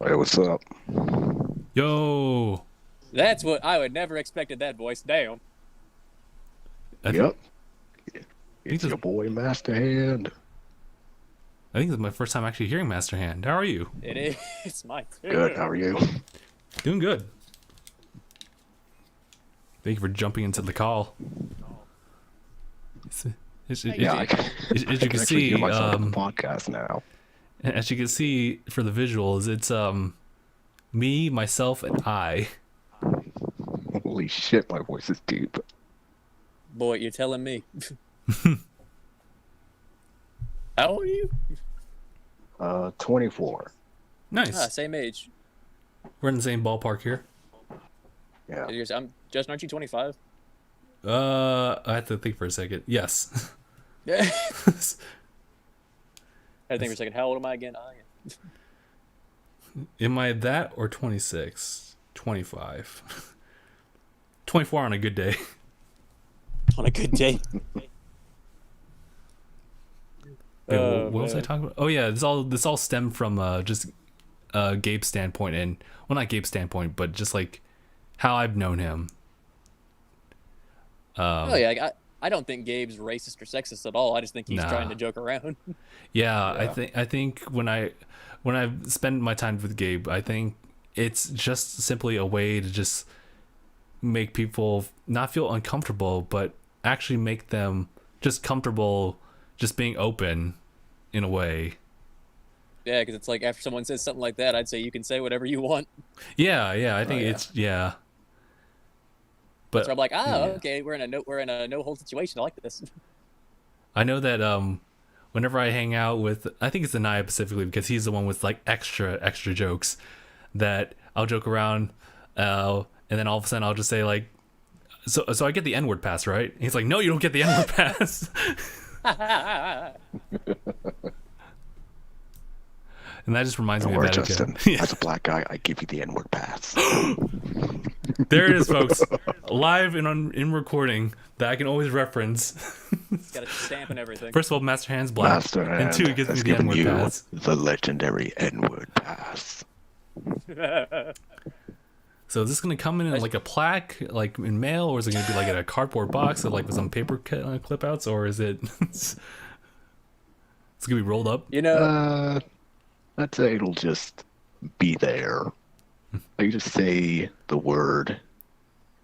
Hey, what's up? Yo. That's what I would never expected, that voice. Damn. Yep. It's your boy Master Hand. I think this is my first time actually hearing Master Hand. How are you? It is. It's mine too. Good. How are you? Doing good. Thank you for jumping into the call. As you can see, hear myself on the podcast now. As you can see for the visuals, it's me, myself, and I. Holy shit, my voice is deep. Boy, you're telling me. How old are you? 24. Nice. Same age. We're in the same ballpark here. Yeah. Justin, aren't you 25? I have to think for a second. Yes. Yeah. I had to think for a second. How old am I again? Am I that or 26? 25. 24 on a good day. On a good day. What was I talking about? Oh yeah, this all stemmed from just Gabe's standpoint, and well, not Gabe's standpoint, but just like how I've known him. Oh yeah, I don't think Gabe's racist or sexist at all. I just think he's trying to joke around. Yeah, Yeah. I think when I spend my time with Gabe, I think it's just simply a way to just make people not feel uncomfortable, but actually make them just comfortable, just being open in a way. Yeah, because it's like after someone says something like that, I'd say you can say whatever you want. Yeah, I think yeah. it's yeah. So I'm But like, Yeah. okay, we're in a no hold situation. I like this. I know that whenever I hang out with, I think it's Anaya specifically because he's the one with like extra jokes that I'll joke around, and then all of a sudden I'll just say like, so I get the N-word pass, right? He's like, no, you don't get the N-word pass. And that just reminds Don't me of worry, that Justin. again. As a black guy, I give you the N-word pass. There it is, folks. Live and in recording that I can always reference. It's got a stamp and everything. First of all, Master Hand's black, Master and two, Hand he gives me has the given N-word you pass. the legendary N-word pass. So is this gonna come in like a plaque, like in mail, or is it gonna be like in a cardboard box, or like with some paper clip outs, or is it? It's gonna be rolled up. You know, I'd say it'll just be there. Like, you just say the word,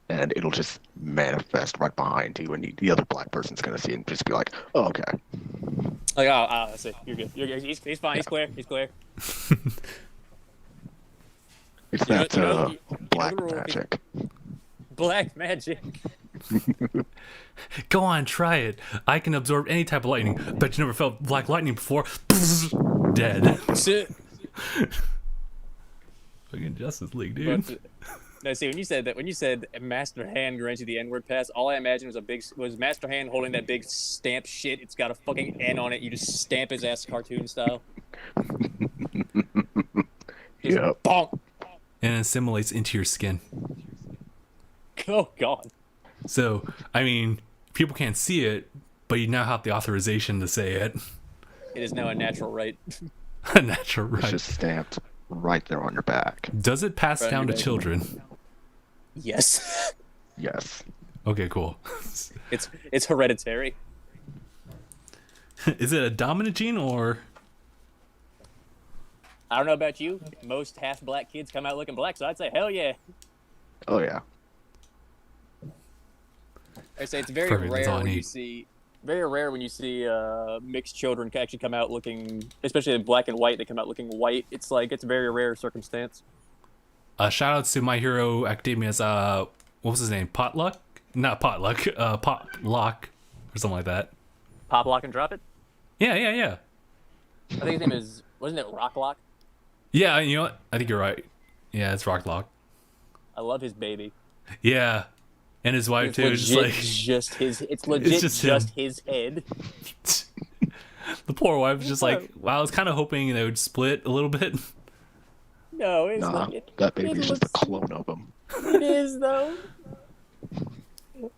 and it'll just manifest right behind you, and the other black person's gonna see it and just be like, "Oh, okay." like, I see. You're good. You're good. He's fine. He's clear. He's clear. It's You know- that you know- you know black the rule. magic. Black magic. Go on, try it. I can absorb any type of lightning. Bet you never felt black lightning before. Dead. Shit. Fucking Justice League, dude. But, no, see, when you said Master Hand grants you the N-word pass, all I imagined was Master Hand holding that big stamp shit. It's got a fucking N on it. You just stamp his ass cartoon style. Just Yep. bonk. And it assimilates into your skin. Oh god. So, I mean, people can't see it, but you now have the authorization to say it. It is now a natural right. A natural It's right. just stamped right there on your back. Does it pass Right, down to you're right. children? Yes. Yes. Okay, cool. It's hereditary. Is it a dominant gene or? I don't know about you. Most half black kids come out looking black, so I'd say hell yeah. Oh yeah. I say it's very Perfect, that's all I rare when you need. see mixed children actually come out looking, especially in black and white. They come out looking white. It's like it's a very rare circumstance. Shout outs to My Hero Academia's what was his name? Potluck? Not Potluck. Potlock or something like that. Pop lock and drop it. Yeah. I think his name is wasn't it Rock Lock? Yeah, you know what? I think you're right. Yeah, it's Rocklock. I love his baby. Yeah, and his wife It's too. legit Just like just his. It's legit just just, him. his head. the poor wife was just like, wow, I was kind of hoping they would split a little bit. No, it's Nah, not. that baby's just a looks- clone of him. It is though.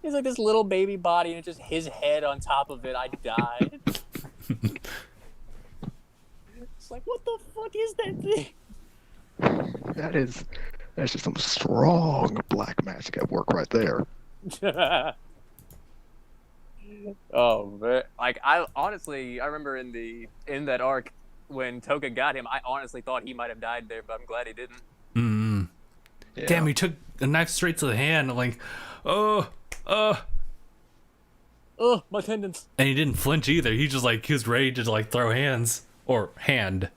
It's like this little baby body and it's just his head on top of it. I died. It's like, what the fuck is that thing? That's just some strong black magic at work right there. Oh man! Like I remember in that arc when Toga got him, I honestly thought he might have died there, but I'm glad he didn't. Mm. Yeah. Damn, he took a knife straight to the hand. I'm like, oh, Oh, my tendons. and he didn't flinch either. He just like he was ready to like throw hands or hand.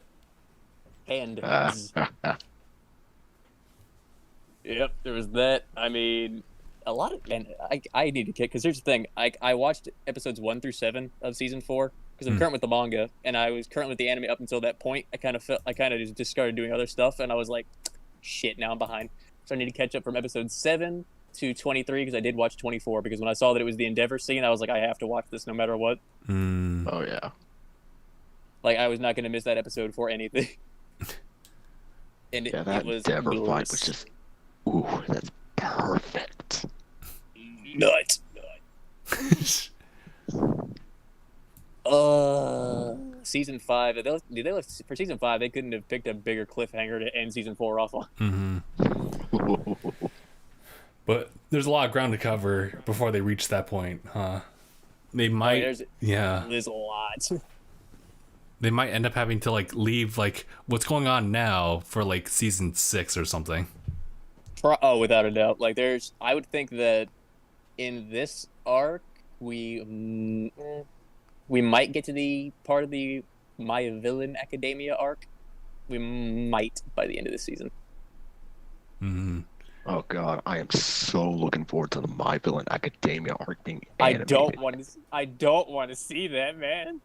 Hand. Yep, there was that. I mean, a lot of and I need to kick because here's the thing. I watched episodes 1 through 7 of season 4 because I'm current with the manga and I was current with the anime up until that point. I kind of just started doing other stuff and I was like, shit, now I'm behind. So I need to catch up from episode 7 to 23 because I did watch 24 because when I saw that it was the Endeavor scene, I was like, I have to watch this no matter what. Mm. Oh yeah. Like I was not going to miss that episode for anything. And Yeah, that it was Endeavor fight bliss. was just, ooh, that's perfect. Nut. Season 5. For season 5, they couldn't have picked a bigger cliffhanger to end season 4 off on. Mm-hmm. But there's a lot of ground to cover before they reach that point, huh? They might, There's a lot. they might end up having to like leave like what's going on now for like season 6 or something. Oh, without a doubt. Like, I would think that in this arc, we might get to the part of the My Villain Academia arc. We might by the end of this season. Mm-hmm. Oh god, I am so looking forward to the My Villain Academia arc being I animated. don't want to see that, man.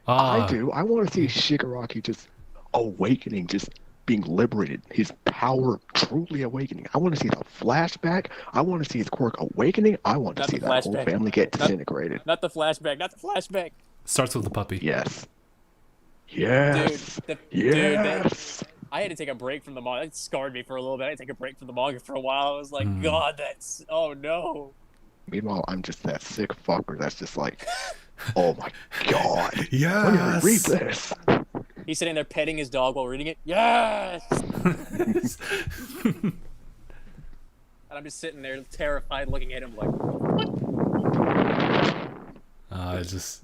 I do. I want to see Shigaraki just awakening, just being liberated, his power truly awakening. I want to see the flashback. I want to see his quirk awakening. I want to Not see the that whole flashback. family get disintegrated. Not the flashback. Starts with the puppy. Yes. Yes. Yes. I had to take a break from the manga. It scarred me for a little bit. I had to take a break from the manga for a while. I was like, God, oh no. Meanwhile, I'm just that sick fucker that's just like, oh my god. Yes. Let me read this. He's sitting there petting his dog while reading it. Yes! And I'm just sitting there terrified looking at him like, It's just.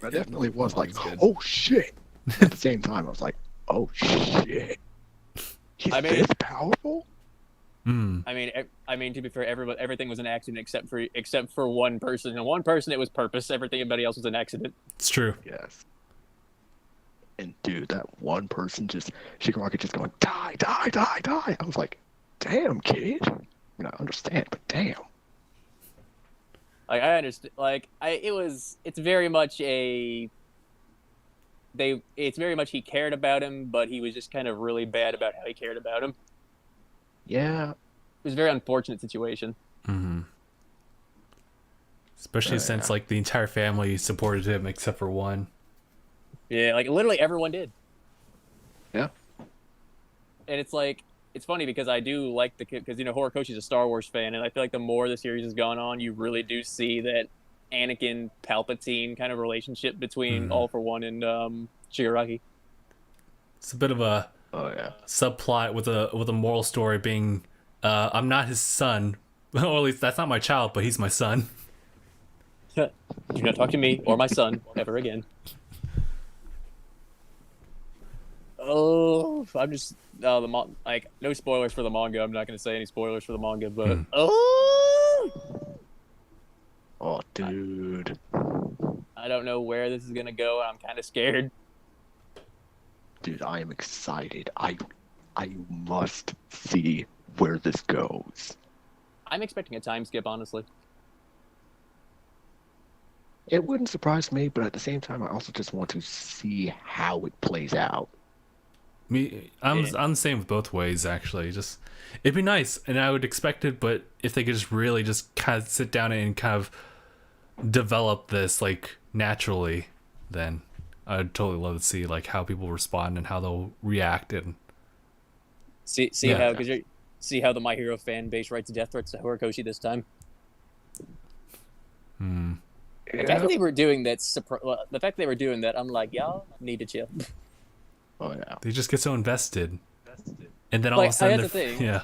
I definitely was like, good. oh shit. At the same time, I was like, oh shit. He's this powerful? I mean, to be fair, everything was an accident except for one person. And one person, it was purpose. Everybody else was an accident. It's true. Yes. And dude, that one person Shigaraki just going, die, die, die, die. I was like, damn, kid. I mean, I understand, but damn. Like, I understand. Like, it's very much it's very much he cared about him, but he was just kind of really bad about how he cared about him. Yeah. It was a very unfortunate situation. Mm-hmm. Especially since like the entire family supported him except for one. Yeah, like literally everyone did. Yeah. And it's like, it's funny because I do like because Horikoshi's a Star Wars fan, and I feel like the more the series has gone on, you really do see that Anakin Palpatine kind of relationship between All For One and Shigaraki. It's a bit of a subplot with a moral story being, I'm not his son, or at least that's not my child, but he's my son. Do not talk to me or my son ever again. Oh, I'm just like no spoilers for the manga. I'm not going to say any spoilers for the manga, but oh, dude, I don't know where this is going to go. I'm kind of scared. Dude, I am excited. I must see where this goes. I'm expecting a time skip, honestly. It wouldn't surprise me, but at the same time, I also just want to see how it plays out. I'm the same with both ways, actually. Just it'd be nice, and I would expect it, but if they could just really just kind of sit down and kind of develop this like naturally, then I'd totally love to see like how people respond and how they'll react and see how the My Hero fan base writes death threats to Horikoshi this time. The fact that they were doing that, I'm like, y'all need to chill. Oh yeah. They just get so invested, and then all of a sudden, that's the thing. Yeah.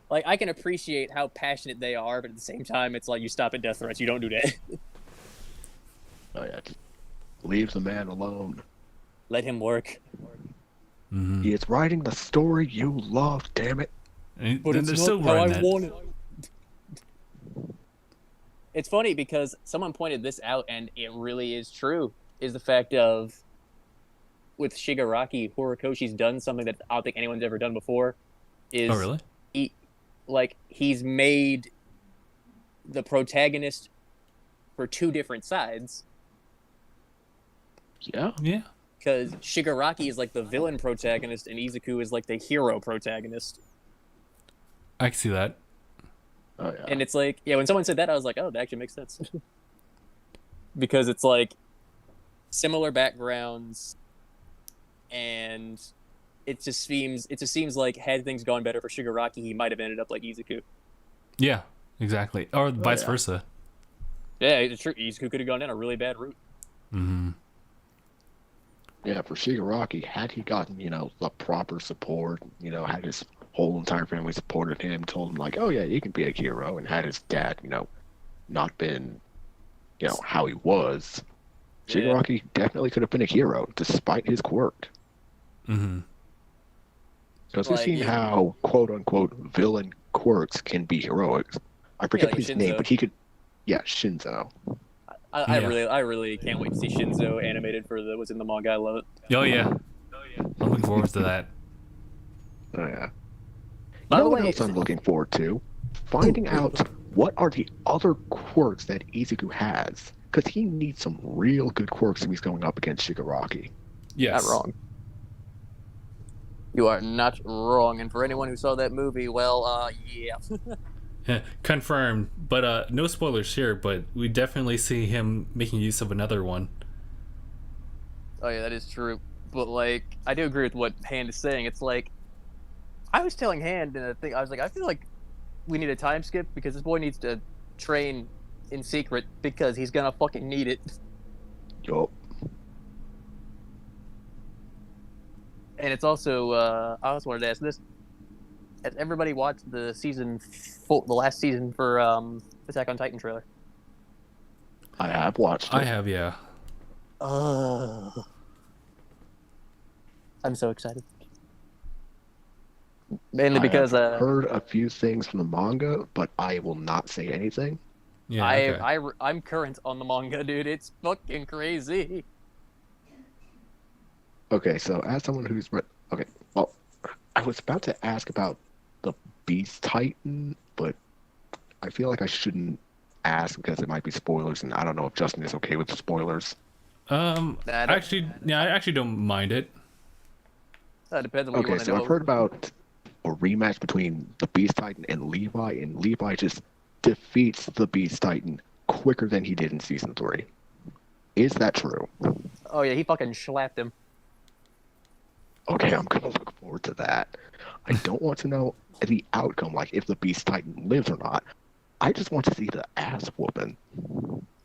Like, I can appreciate how passionate they are, but at the same time, it's like you stop at death threats. You don't do that. Oh yeah. Just leave the man alone. Let him work. Mm-hmm. He is writing the story you love. Damn it. And But then it's they're not still how I writing that. want it. It's funny because someone pointed this out, and it really is true. Is the fact of with Shigaraki, Horikoshi's done something that I don't think anyone's ever done before. Oh, really? He's made the protagonist for two different sides. Yeah. Yeah. Because Shigaraki is like the villain protagonist, and Izuku is like the hero protagonist. I can see that. Oh yeah. And it's like, yeah, when someone said that, I was like, oh, that actually makes sense. Because it's like similar backgrounds, and it just seems like had things gone better for Shigaraki, he might have ended up like Izuku. Yeah, exactly. Or vice versa. Yeah, it's true. Izuku could have gone down a really bad route. Mm-hmm. Yeah, for Shigaraki, had he gotten, the proper support, had his whole entire family supported him, told him like, oh yeah, you can be a hero, and had his dad, not been, how he was, Yeah. Shigaraki definitely could have been a hero despite his quirk. Mm-hmm. Because we've Like, seen yeah. how quote unquote villain quirks can be heroic. I forget like his Shinzo. name, but he could. Yeah, Shinzo. I Yeah. really can't wait to see Shinzo animated for what's in the manga. I love it. Oh yeah. I'm looking forward to that. Oh yeah. By You know the what way, else I'm looking forward to? Finding out what are the other quirks that Izuku has. Because he needs some real good quirks if he's going up against Shigaraki. Yes. not wrong. You are not wrong. And for anyone who saw that movie, well, yeah. Confirmed, but no spoilers here, but we definitely see him making use of another one. Oh yeah, that is true. But like, I do agree with what Hand is saying. It's like, I was telling Hand in a thing. I was like, I feel like we need a time skip because this boy needs to train in secret because he's gonna fucking need it. Yup. And it's also, I also wanted to ask this: has everybody watched the the last season for Attack on Titan trailer? I have watched it. I have, yeah. I'm so excited. Mainly because I have heard a few things from the manga, but I will not say anything. Yeah. Okay. I'm current on the manga, dude. It's fucking crazy. Okay, so as someone who's read, okay, well, I was about to ask about the Beast Titan, but I feel like I shouldn't ask because it might be spoilers, and I don't know if Justin is okay with the spoilers. Actually, yeah, I actually don't mind it. That depends on what you Okay, want to so know. I've heard about a rematch between the Beast Titan and Levi just defeats the Beast Titan quicker than he did in season 3. Is that true? Oh yeah, he fucking slapped him. Okay, I'm gonna look forward to that. I don't want to know the outcome, like if the Beast Titan lives or not. I just want to see the ass whooping.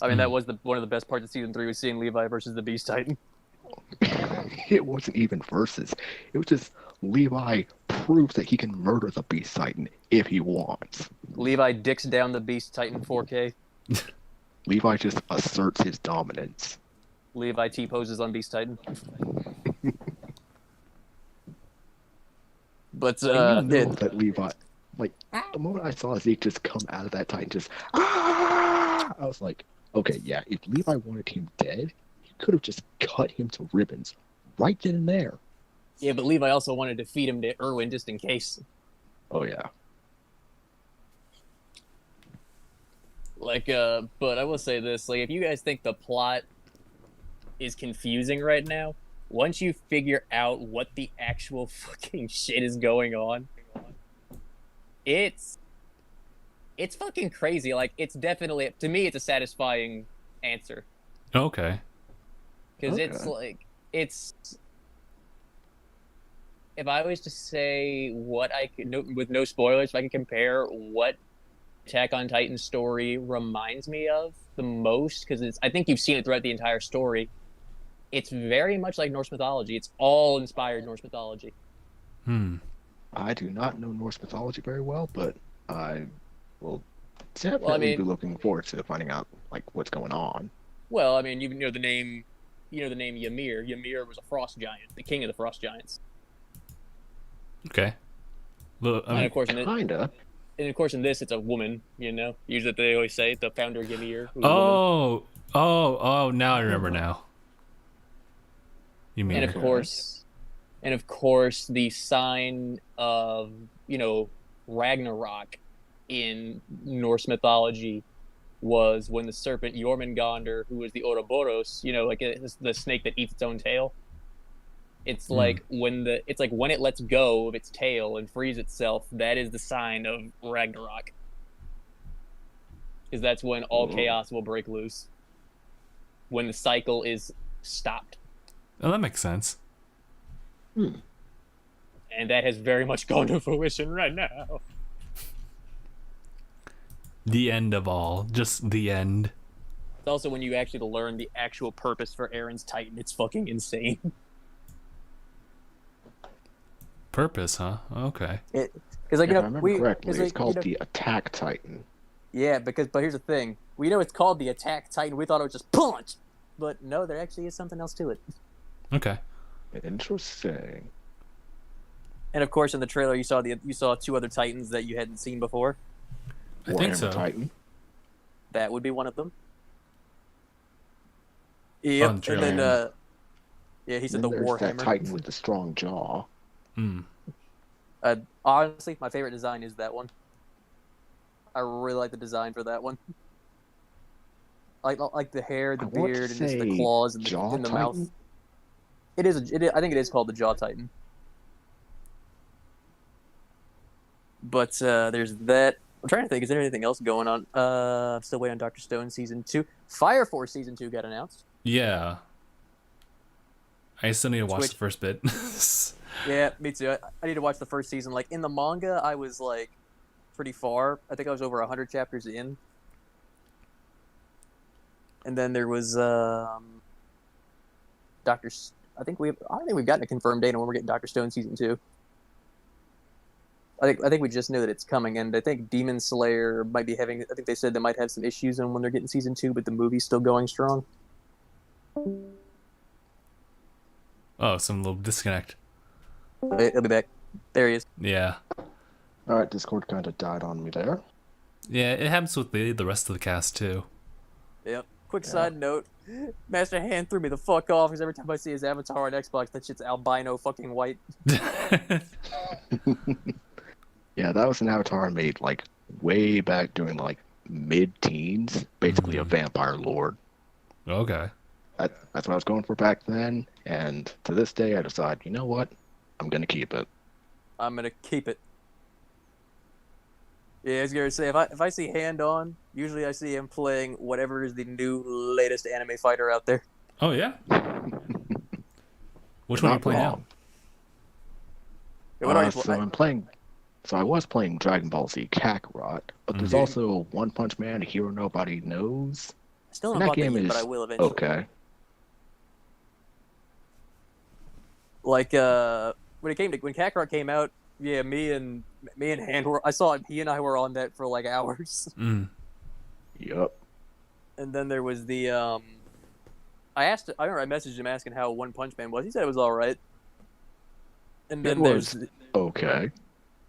I mean, that was one of the best parts of season 3 was seeing Levi versus the Beast Titan. It wasn't even versus. It was just Levi proves that he can murder the Beast Titan if he wants. Levi dicks down the Beast Titan 4K. Levi just asserts his dominance. Levi T poses on Beast Titan. But that Levi, like the moment I saw Zeke just come out of that Titan, I was like, okay, yeah. If Levi wanted him dead, he could have just cut him to ribbons right then and there. yeah, but Levi also wanted to feed him to Erwin just in case. Oh yeah. Like, but I will say this: like, if you guys think the plot is confusing right now, once you figure out what the actual fucking shit is going on, it's fucking crazy. Like, it's definitely, to me, it's a satisfying answer. Okay. Because it's like, it's, if I was to say what I could, with no spoilers, if I could compare what Attack on Titan story reminds me of the most, because I think you've seen it throughout the entire story, it's very much like Norse mythology. It's all inspired Norse mythology. I do not know Norse mythology very well, but I will definitely be looking forward to finding out like what's going on. Well, I mean, you know the name Ymir. Ymir was a frost giant, the king of the frost giants. Okay. Well, I mean, and of course, kinda. And of course, in this, it's a woman. You know, usually they always say the founder Ymir. Oh, now I remember now. You mean? And of course, the sign of Ragnarok in Norse mythology was when the serpent Jormungandr, who was the Ouroboros, like the snake that eats its own tail. It's like when it lets go of its tail and frees itself, that is the sign of Ragnarok. Because that's when all chaos will break loose. When the cycle is stopped. Oh, that makes sense. And that has very much gone to fruition right now. The end of all. Just the end. It's also when you actually learn the actual purpose for Aaron's Titan. It's fucking insane. purpose, huh? Okay. Because like If I remember correctly, it's like, called the Attack Titan. Yeah, but here's the thing: we know it's called the Attack Titan. We thought it was just punch, but no, there actually is something else to it. Okay. Interesting. And of course, in the trailer, you saw two other Titans that you hadn't seen before. I think so. Titan. That would be one of them. Yep. On And then, yeah, he said the Then there's that Warhammer. Titan with the strong jaw. Hmm. Honestly, my favorite design is that one. I really like the design for that one. Like the hair, the beard, and just the claws and the mouth. It is. I think it is called the Jaw Titan. But there's that. I'm trying to think. Is there anything else going on? I'm still waiting on Dr. Stone season 2. Fire Force season 2 got announced. Yeah. I still need to watch the first bit. Yeah, me too. I need to watch the first season. Like in the manga, I was like pretty far. I think I was over 100 chapters in. And then there was Doctor. I don't think we've gotten a confirmed date on when we're getting Dr. Stone season 2. I think we just knew that it's coming, and I think Demon Slayer might be having. I think they said they might have some issues on when they're getting season 2, but the movie's still going strong. Oh, some little disconnect. He'll be back. There he is. Yeah. All right, Discord kind of died on me there. Yeah, it happens with the rest of the cast too. Yep. Quick side note: Master Hand threw me the fuck off because every time I see his avatar on Xbox, that shit's albino fucking white. Yeah, that was an avatar I made like way back during like mid-teens, basically a vampire lord. Okay. That's what I was going for back then, and to this day I decide, you know what? I'm gonna keep it. I'm gonna keep it. Yeah, I was gonna say if I see Hand on, usually I see him playing whatever is the new latest anime fighter out there. Oh yeah. Which one are you playing now? Yeah, So I was playing Dragon Ball Z Kakarot, but there's also One Punch Man, a hero nobody knows. I still haven't bought that yet, but I will eventually. Okay. Like when Kakarot came out, yeah, me and Hand were. He and I were on that for like hours. Yup. And then there was the I remember I messaged him asking how One Punch Man was. He said it was all right. And then there's okay.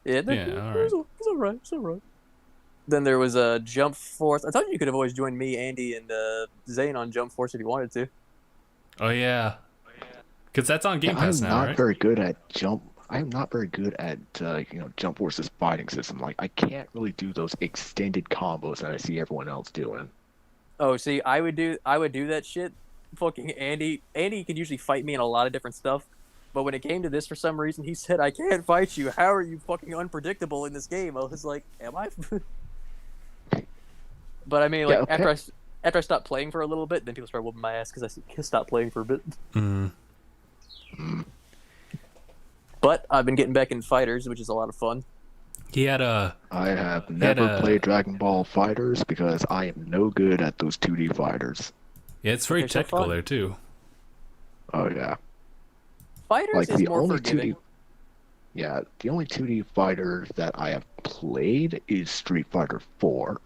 Yeah, all right. It's all right. It's all right. Then there was a Jump Force. I told you could have always joined me, Andy, and Zane on Jump Force if you wanted to. Oh yeah. Because that's on Game Pass now, right? I am not very good at Jump Force's fighting system. Like I can't really do those extended combos that I see everyone else doing. Oh, see, I would do that shit. Fucking Andy could usually fight me in a lot of different stuff. But when it came to this, for some reason, he said, I can't fight you. How are you fucking unpredictable in this game? I was like, am I? But I mean, like, yeah, okay. after I stopped playing for a little bit, then people started whooping my ass because I stopped playing for a bit. But I've been getting back in fighters, which is a lot of fun. I have never played Dragon Ball Fighters because I am no good at those 2D fighters. Yeah, it's very technical there, too. Oh, yeah. Fighters is more forgiving. The only 2D fighter that I have played is Street Fighter 4.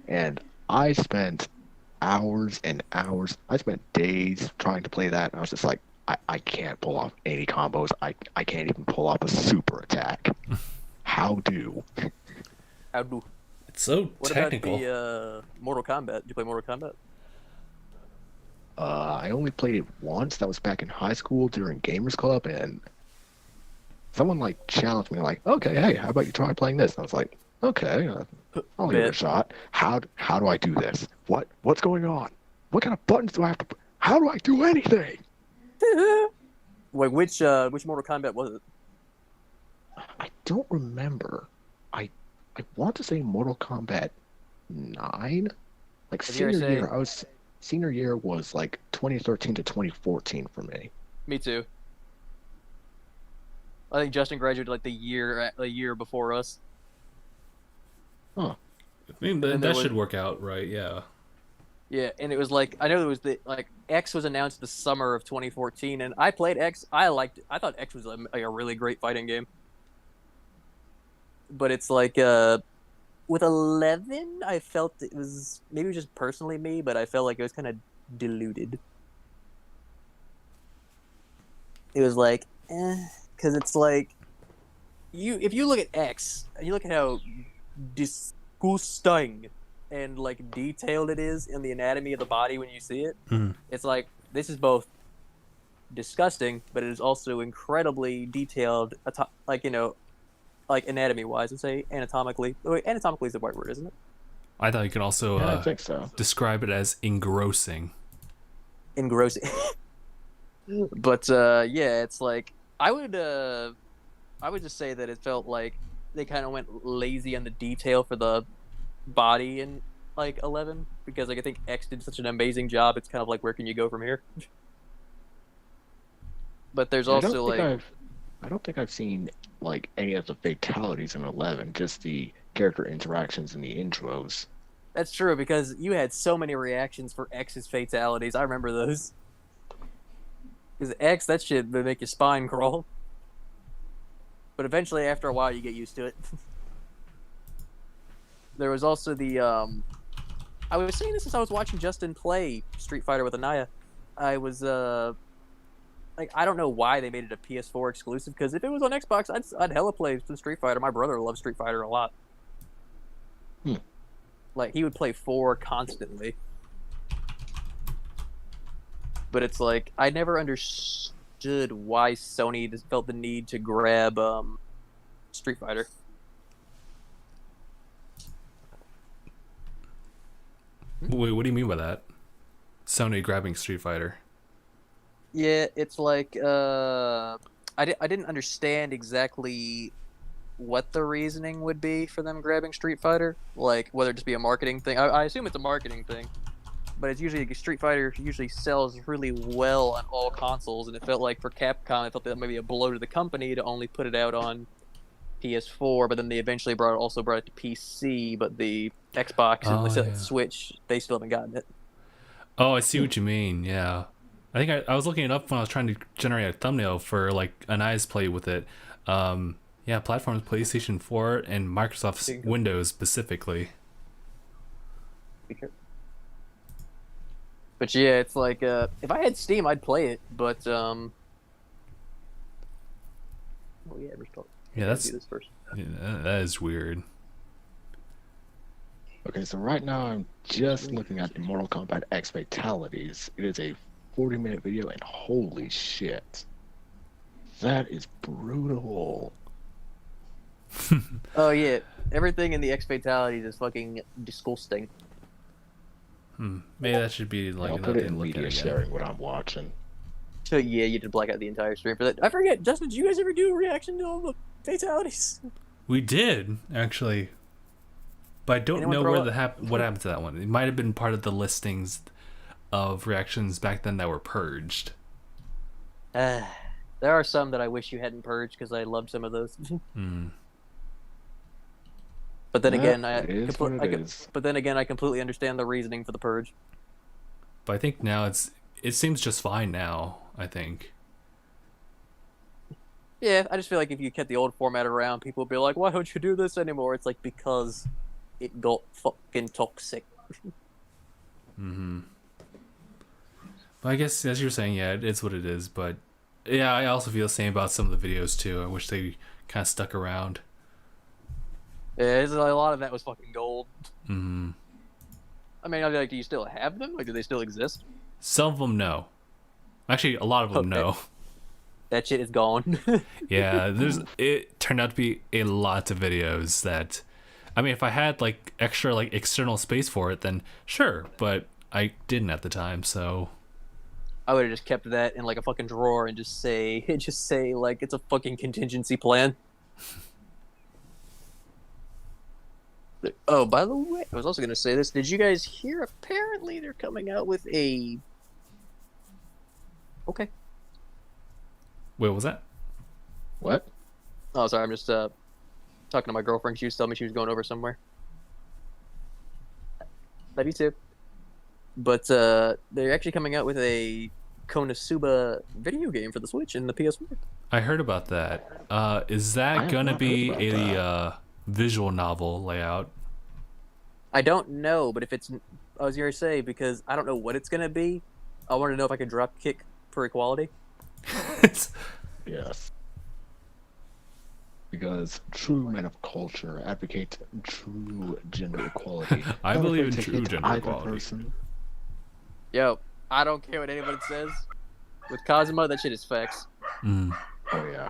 And I spent hours and hours. I spent days trying to play that, and I was just like, I can't pull off any combos. I can't even pull off a super attack. How do? It's so technical. What about the Mortal Kombat? Did you play Mortal Kombat? I only played it once. That was back in high school during Gamers Club, and someone like challenged me, like, "Okay, hey, how about you try playing this?" And I was like, "Okay, I'll give it a shot." How do I do this? What's going on? What kind of buttons do I have to? How do I do anything? Wait, which Mortal Kombat was it? I don't remember. I want to say Mortal Kombat 9. Like senior year was like 2013 to 2014 for me. Me too. I think Justin graduated like the year before us. Huh. I mean, that should work out, right? Yeah. Yeah, and it was like I know there was X was announced the summer of 2014, and I played X. I liked it. I thought X was a really great fighting game. But it's like with 11, I felt it was maybe just personally me, but I felt like it was kind of diluted. It was like, because it's like if you look at X and you look at how disgusting and like detailed it is in the anatomy of the body when you see it, it's like this is both disgusting, but it is also incredibly detailed, like like anatomy wise, and say anatomically. Wait, anatomically is the right word, isn't it? I thought you could also I think so. describe it as engrossing. Engrossing. But yeah, it's like I would just say that it felt like they kind of went lazy on the detail for the body in like 11, because like I think X did such an amazing job. It's kind of like, where can you go from here? But there's also I don't think I've seen like any of the fatalities in 11. Just the character interactions in the intros. That's true, because you had so many reactions for X's fatalities. I remember those. Because X, that shit would make your spine crawl. But eventually, after a while, you get used to it. There was also the I was saying this as I was watching Justin play Street Fighter with Anaya. I was like, I don't know why they made it a PS4 exclusive, because if it was on Xbox, I'd hella play some Street Fighter. My brother loves Street Fighter a lot. Like, he would play 4 constantly. But it's like, I never understood why Sony just felt the need to grab Street Fighter. Wait, what do you mean by that? Sony grabbing Street Fighter? Yeah, it's like I didn't understand exactly what the reasoning would be for them grabbing Street Fighter. Like, whether it just be a marketing thing. I assume it's a marketing thing. But it's usually, Street Fighter usually sells really well on all consoles, and it felt like for Capcom, it felt that maybe a blow to the company to only put it out on PS4, but then they eventually brought it to PC, but the Xbox and Switch, they still haven't gotten it. Oh, I see what you mean. Yeah, I think I was looking it up when I was trying to generate a thumbnail for like Anaya's play with it. Yeah, platforms PlayStation 4 and Microsoft's Windows specifically. But yeah, it's like if I had Steam, I'd play it. But oh yeah, that's do this first. Yeah, that is weird. Okay, so right now I'm just looking at the Mortal Kombat X fatalities. It is a 40-minute video, and holy shit, that is brutal. Oh yeah, everything in the X fatalities is fucking disgusting. Maybe that should be like. I'll put it in media sharing what I'm watching. So yeah, you did black out the entire stream for that. I forget, Justin, did you guys ever do a reaction to all the fatalities? We did actually, but I don't know where what happened to that one. It might have been part of the listings of reactions back then that were purged. There are some that I wish you hadn't purged, because I loved some of those. But then again, I completely understand the reasoning for the purge. But I think now it seems just fine now, I think. Yeah, I just feel like if you kept the old format around, people would be like, why don't you do this anymore? It's like, because it got fucking toxic. But I guess, as you're saying, yeah, it's what it is. But yeah, I also feel the same about some of the videos too. I wish they kind of stuck around. Yeah, a lot of that was fucking gold. I mean, I'd be like, do you still have them? Like, do they still exist? Some of them, no. Actually, a lot of them, no. That shit is gone. Yeah, it turned out to be a lot of videos that, I mean, if I had like extra like external space for it, then sure, but I didn't at the time, so I would have just kept that in like a fucking drawer and just say like it's a fucking contingency plan. Oh, by the way, I was also going to say this. Did you guys hear? Apparently, they're coming out with a... Okay. Wait, what was that? What? Oh, sorry. I'm just talking to my girlfriend. She was telling me she was going over somewhere. Love you too. But they're actually coming out with a Konosuba video game for the Switch and the PS4. I heard about that. Is I that have gonna not be heard about a visual novel layout? I don't know, but if it's, I was gonna say, because I don't know what it's gonna be. I want to know if I can drop kick for equality. Yes. Because true men of culture advocate true gender equality. I Not believe afraid in to true hit gender either equality. person. Yo, I don't care what anyone says. With Kazuma, that shit is facts. Mm. Oh yeah.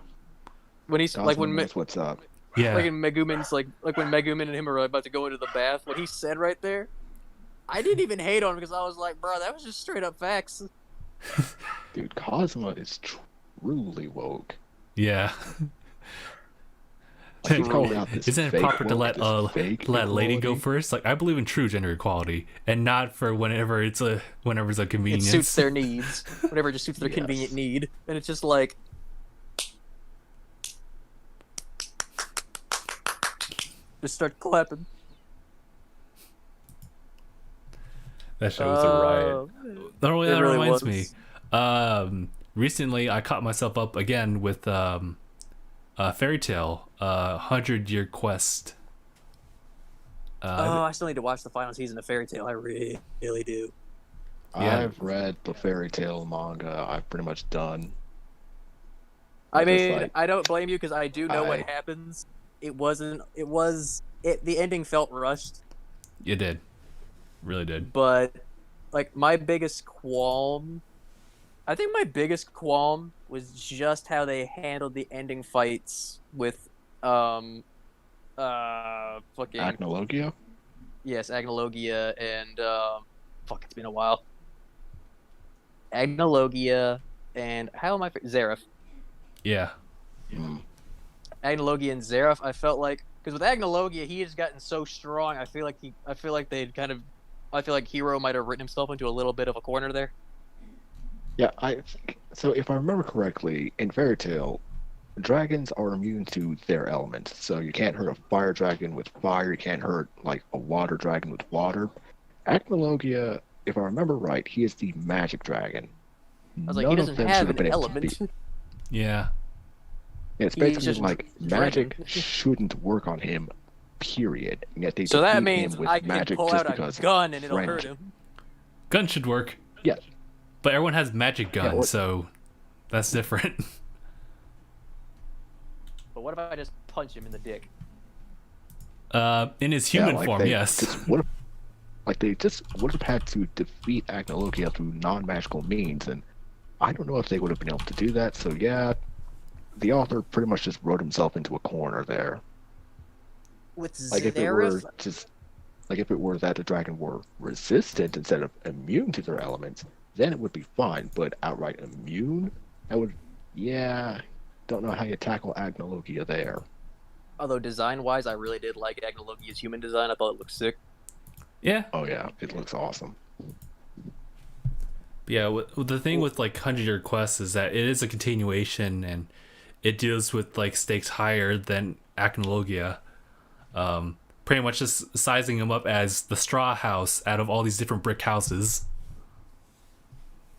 When he's like when knows what's up. Yeah. like in Megumin's like when Megumin and him are about to go into the bath, what he said right there, I didn't even hate on him because I was like, bro, that was just straight up facts. Dude, Cosmo is truly woke. Yeah. Like, he's calling out this Isn't it fake proper to woke, let this fake let a lady go equality. first? Like I believe in true gender equality, and not for whenever it's a It convenience. suits their needs, whatever just suits their Yes. convenient need, and it's just like. Just start clapping. That show was a riot. That it really reminds was. me. Recently, I caught myself up again with Fairy Tale, 100-Year Quest. I still need to watch the final season of Fairy Tale. I really do. Yeah. I've read the fairy tale manga. I've pretty much done. I Just mean, like, I don't blame you because I do know what I- happens. It wasn't. It was. The ending felt rushed, You did, really did. but like my biggest qualm. I think my biggest qualm was just how they handled the ending fights with fucking Agnologia? yes, Agnologia and fuck, it's been a while. Agnologia and how am I Zareth? Yeah. Mm. Agnologia and Zareth, I felt like because with Agnologia he has gotten so strong. I feel like Hero might have written himself into a little bit of a corner there. Yeah, so if I remember correctly, in Fairy Tale, dragons are immune to their element. So you can't hurt a fire dragon with fire, you can't hurt like a water dragon with water. Agnologia, if I remember right, he is the magic dragon. I was like, he doesn't have an element. Yeah. It's He's basically just like dragon. magic shouldn't work on him, period. And yet they So that defeat means him with I can magic pull just out a because gun and it'll friend. hurt him. Gun should work, Yeah, but everyone has magic guns, or- so that's different. But what if I just punch him in the dick? In his human like form, they yes. just would have, like they just would have had to defeat Agnologia through non-magical means, and I don't know if they would have been able to do that. So yeah, the author pretty much just wrote himself into a corner there. With Like if it were Zareth, just, like if it were that the dragon were resistant instead of immune to their elements, then it would be fine. But outright immune, that would, yeah, don't know how you tackle Agnologia there. although design-wise, I really did like Agnologia's human design. I thought it looked sick. Yeah. Oh yeah, it looks awesome. Yeah, the thing with like 100-Year Quest is that it is a continuation and it deals with like stakes higher than Acnologia. Pretty much just sizing him up as the straw house out of all these different brick houses.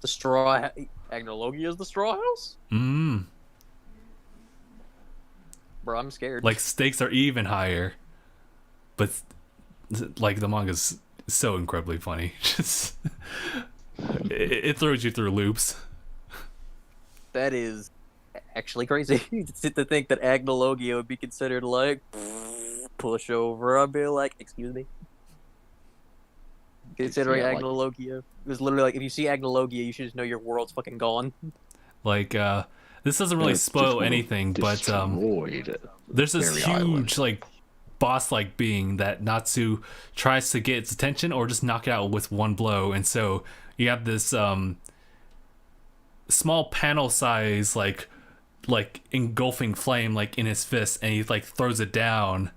The straw Agnologia is the straw house? Bro, I'm scared. Like stakes are even higher, but like the manga's so incredibly funny. Just it throws you through loops. that is actually crazy. To think that Agnologia would be considered like pushover. I'd be like, excuse me. Considering Yeah, like- Agnologia, it was literally like if you see Agnologia, you should just know your world's fucking gone. Like this doesn't really It's just spoil would've anything, but destroyed there's this Fairy huge Island. like boss-like being that Natsu tries to get its attention or just knock it out with one blow, and so you have this small panel size like engulfing flame like in his fist, and he like throws it down,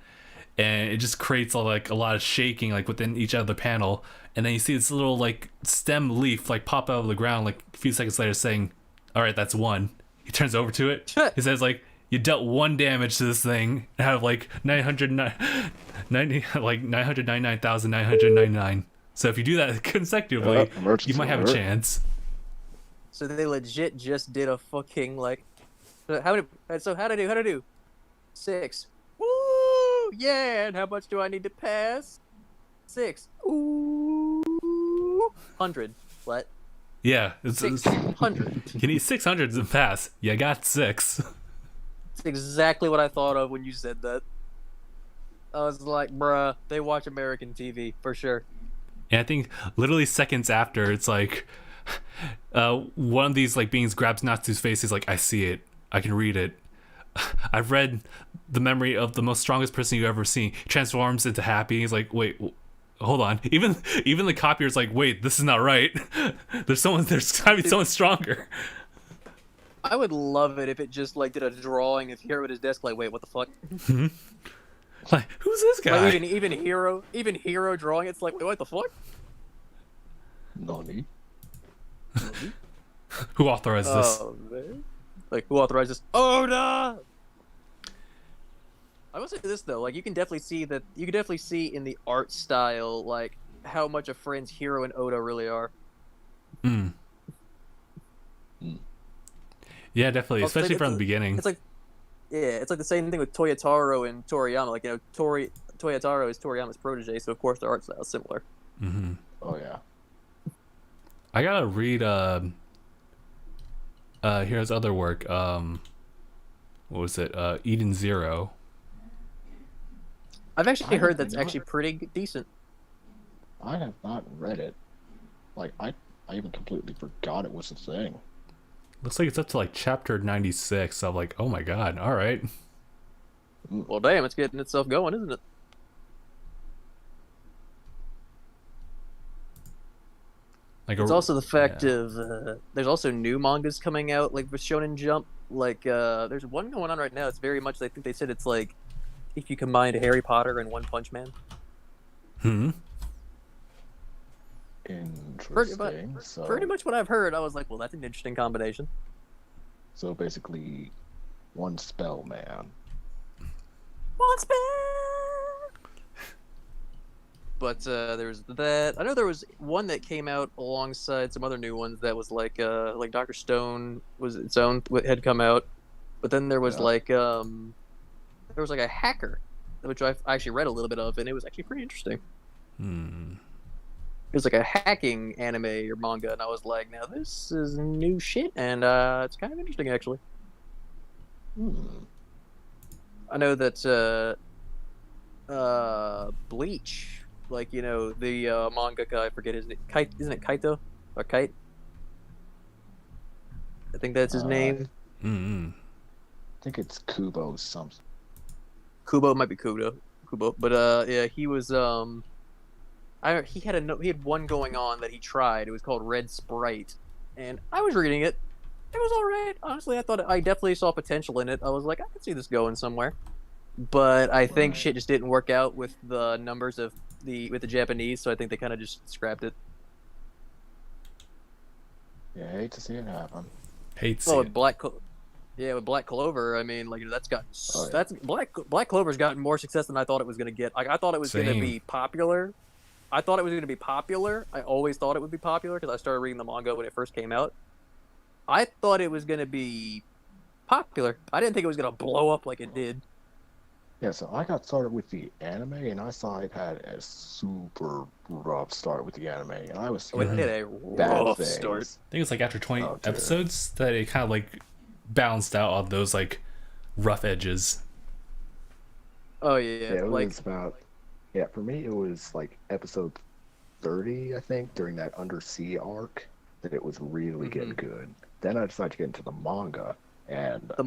and it just creates like a lot of shaking like within each other panel, and then you see this little like stem leaf like pop out of the ground like a few seconds later saying, "All right, that's one." He turns over to it. He says like, "You dealt 1 damage to this thing out of like 999,999. So if you do that consecutively, you emergency might have a alert. chance. So they legit just did a fucking like. How to do? 6. Woo! Yeah. And how much do I need to pass? 6. Ooh. 100. What? Yeah, it's 600. you need 600 to pass. You got 6. It's exactly what I thought of when you said that. I was like, bruh, they watch American TV for sure. And I think literally seconds after, it's like one of these like beings grabs Natsu's face. He's like, I see it. I can read it. I've read the memory of the most strongest person you've ever seen. Transforms into Happy. He's like, wait, hold on. Even the copier's like, wait, this is not right. There's gotta be someone stronger. I would love it if it just like did a drawing of Hero at his desk. Like, wait, what the fuck? Like, who's this guy? Like even Hero drawing. It's like, wait, what the fuck? Nani? Who authorized this? Oh man. Like, who authorized this? Oda! I will say this though, like you can definitely see in the art style like how much of friends Hero and Oda really are. Yeah, definitely, especially from the beginning. It's like the same thing with Toyotaro and Toriyama. Like, you know, Toyotaro is Toriyama's protege, so of course their art style is similar. Mm-hmm. Oh yeah. I gotta read Hero's other work. What was it? Eden Zero. I've actually heard that's actually pretty decent. I have not read it. Like I even completely forgot it was a thing. Looks like it's up to like chapter 96. So I'm like, oh my god, all right. Well, damn, it's getting itself going, isn't it? Like it's also the fact of there's also new mangas coming out, like for Shonen Jump. Like there's one going on right now. It's very much. I think they said it's like if you combined Harry Potter and One Punch Man. Interesting. Pretty much what I've heard. I was like, well, that's an interesting combination. So basically, one spell man. One spell. But there was that. I know there was one that came out alongside some other new ones that was like Dr. Stone was its own had come out, but then there was a hacker, which I actually read a little bit of, and it was actually pretty interesting. It was like a hacking anime or manga, and I was like, now this is new shit, and it's kind of interesting actually. I know that Bleach. Like, you know, the mangaka, I forget his name. Isn't it Kaito? Or Kite? I think that's his name. I think it's Kubo something. Kubo might be Kubo. But yeah, he was he had one going on that he tried. It was called Red Sprite. And I was reading it. It was alright. Honestly, I definitely saw potential in it. I was like, I could see this going somewhere. But I think shit just didn't work out with the numbers of with the Japanese, so I think they kind of just scrapped it. Yeah, I hate to see it happen. With Black Clover, I mean, like that's Black Clover's gotten more success than I thought it was gonna get. Like I thought it was gonna be popular. I always thought it would be popular because I started reading the manga when it first came out. I thought it was gonna be popular. I didn't think it was gonna blow up like it did. Yeah, so I got started with the anime, and I saw it had a super rough start with the anime, and I was it had a rough start. I think it's like after 20 episodes that it kind of like balanced out on those like rough edges. Oh yeah, it was about for me it was like episode 30, I think, during that undersea arc that it was really getting good. Then I decided to get into the manga, and the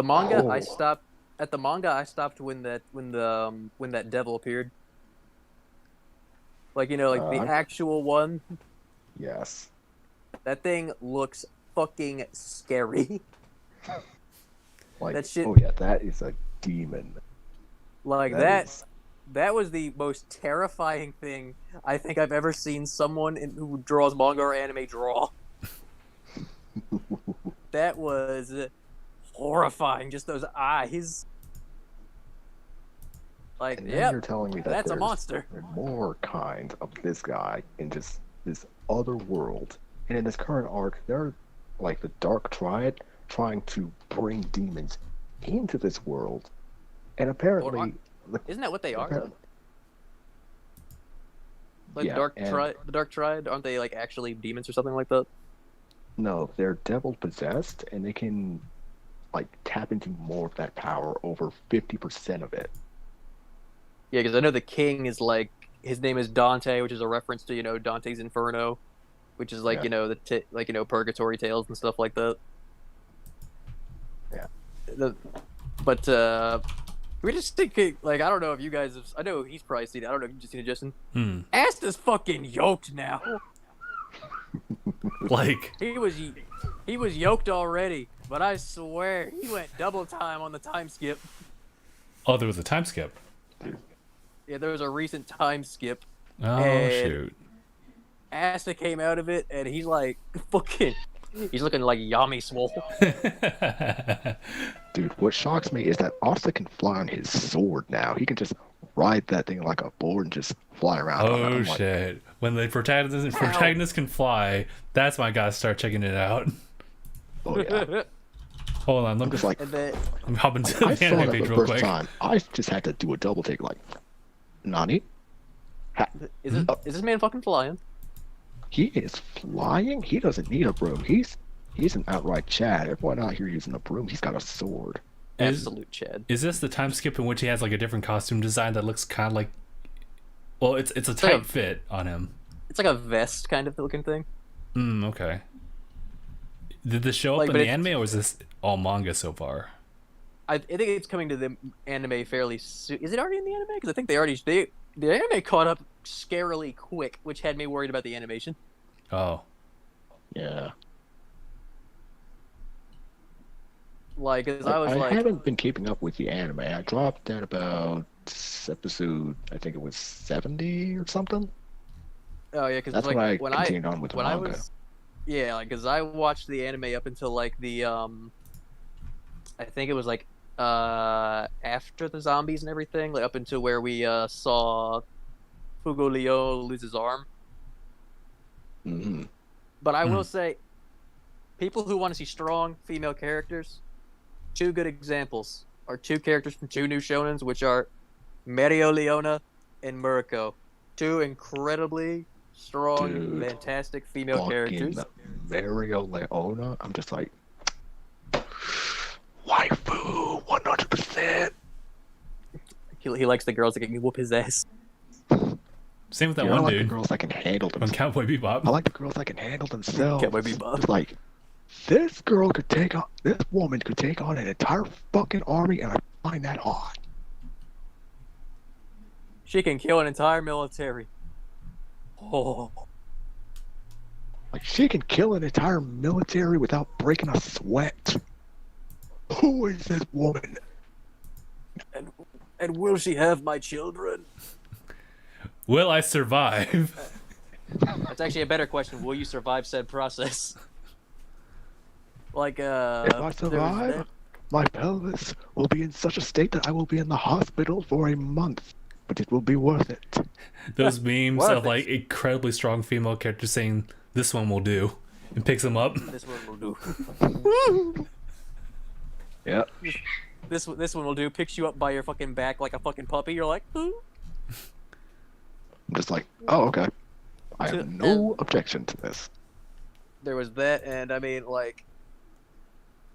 manga I stopped. At the manga, I stopped when that devil appeared. Like, you know, like the actual one. Yes. That thing looks fucking scary. Like that shit. Oh yeah, that is a demon. Like that was the most terrifying thing I think I've ever seen someone who draws manga or anime draw. That was horrifying, just those eyes. Like, And then yep, you're telling me that that's a there's monster. more kinds of this guy in just this other world. And in this current arc, they're like the Dark Triad trying to bring demons into this world. And apparently, Isn't that what they are? apparently Like yeah, the Dark Triad, aren't they like actually demons or something like that? no, they're devil possessed, and they can like tap into more of that power, over 50% of it. Yeah, because I know the king is like his name is Dante, which is a reference to Dante's Inferno, which is like Yeah. the purgatory tales and stuff like that. Yeah. But we just think like I don't know if you guys have, I know he's probably seen it. I don't know if you've just seen it, Justin. Asta's fucking yoked now. Like He was yoked already, but I swear he went double time on the time skip. oh, there was a time skip. Yeah, there was a recent time skip. Oh And- shoot. Asta came out of it, and he's like fucking. He's looking like Yami swole. Dude, what shocks me is that Asta can fly on his sword now. He can just ride that thing like a board and just fly around on it. Oh I'm like, shit. When the protagonist can fly, that's when I gotta start checking it out. oh yeah. Hold on, I'm let just like, And then me hop into I the saw anime that page the real first quick. time. I just had to do a double take, like, Nani? is this man fucking flying? He is flying? He doesn't need a broom. He's an outright Chad. Everyone out here using a broom. He's got a sword. Absolute Chad. Is this the time skip in which he has like a different costume design that looks kind of like? Well, it's a tight fit on him. It's like a vest kind of looking thing. Okay. Did this show up Like, in but the it's- anime, or is this all manga so far? I think it's coming to the anime fairly soon. Is it already in the anime? Because I think the anime caught up scarily quick, which had me worried about the animation. Oh, Yeah. Like, because I was I like, haven't been keeping up with the anime. I dropped at about episode, I think it was 70 or something. oh yeah, because That's like when I when continued on with the when I manga. was, yeah, like because I watched the anime up until like the I think it was like after the zombies and everything, like up until where we saw Fugo Leo lose his arm. Hmm. But I will say, people who want to see strong female characters, two good examples are two characters from two new shonens, which are Mario Leona and Murako. Two incredibly strong, Dude, fantastic female Fucking characters. Mario Leona. I'm just like, waifu, 100%. He likes the girls that can whoop his ass. same with that I one like the dude girls that can handle from themselves. Cowboy Bebop. I like the girls that can handle themselves. Cowboy Bebop. It's like, this woman could take on an entire fucking army, and I find that hot. She can kill an entire military. Oh, Like, she can kill an entire military without breaking a sweat. Who is this woman? and will she have my children? Will I survive? That's actually a better question. Will you survive said process? Like, If I there was survive, that- my pelvis will be in such a state that I will be in the hospital for a month. But it will be worth it. Those memes Worth of it. like incredibly strong female characters saying this one will do and picks them up. This one will do. Yeah. This one will do. Picks you up by your fucking back like a fucking puppy. You're like, ooh. I'm just like, oh, okay. I have no objection to this. There was that, and I mean, like,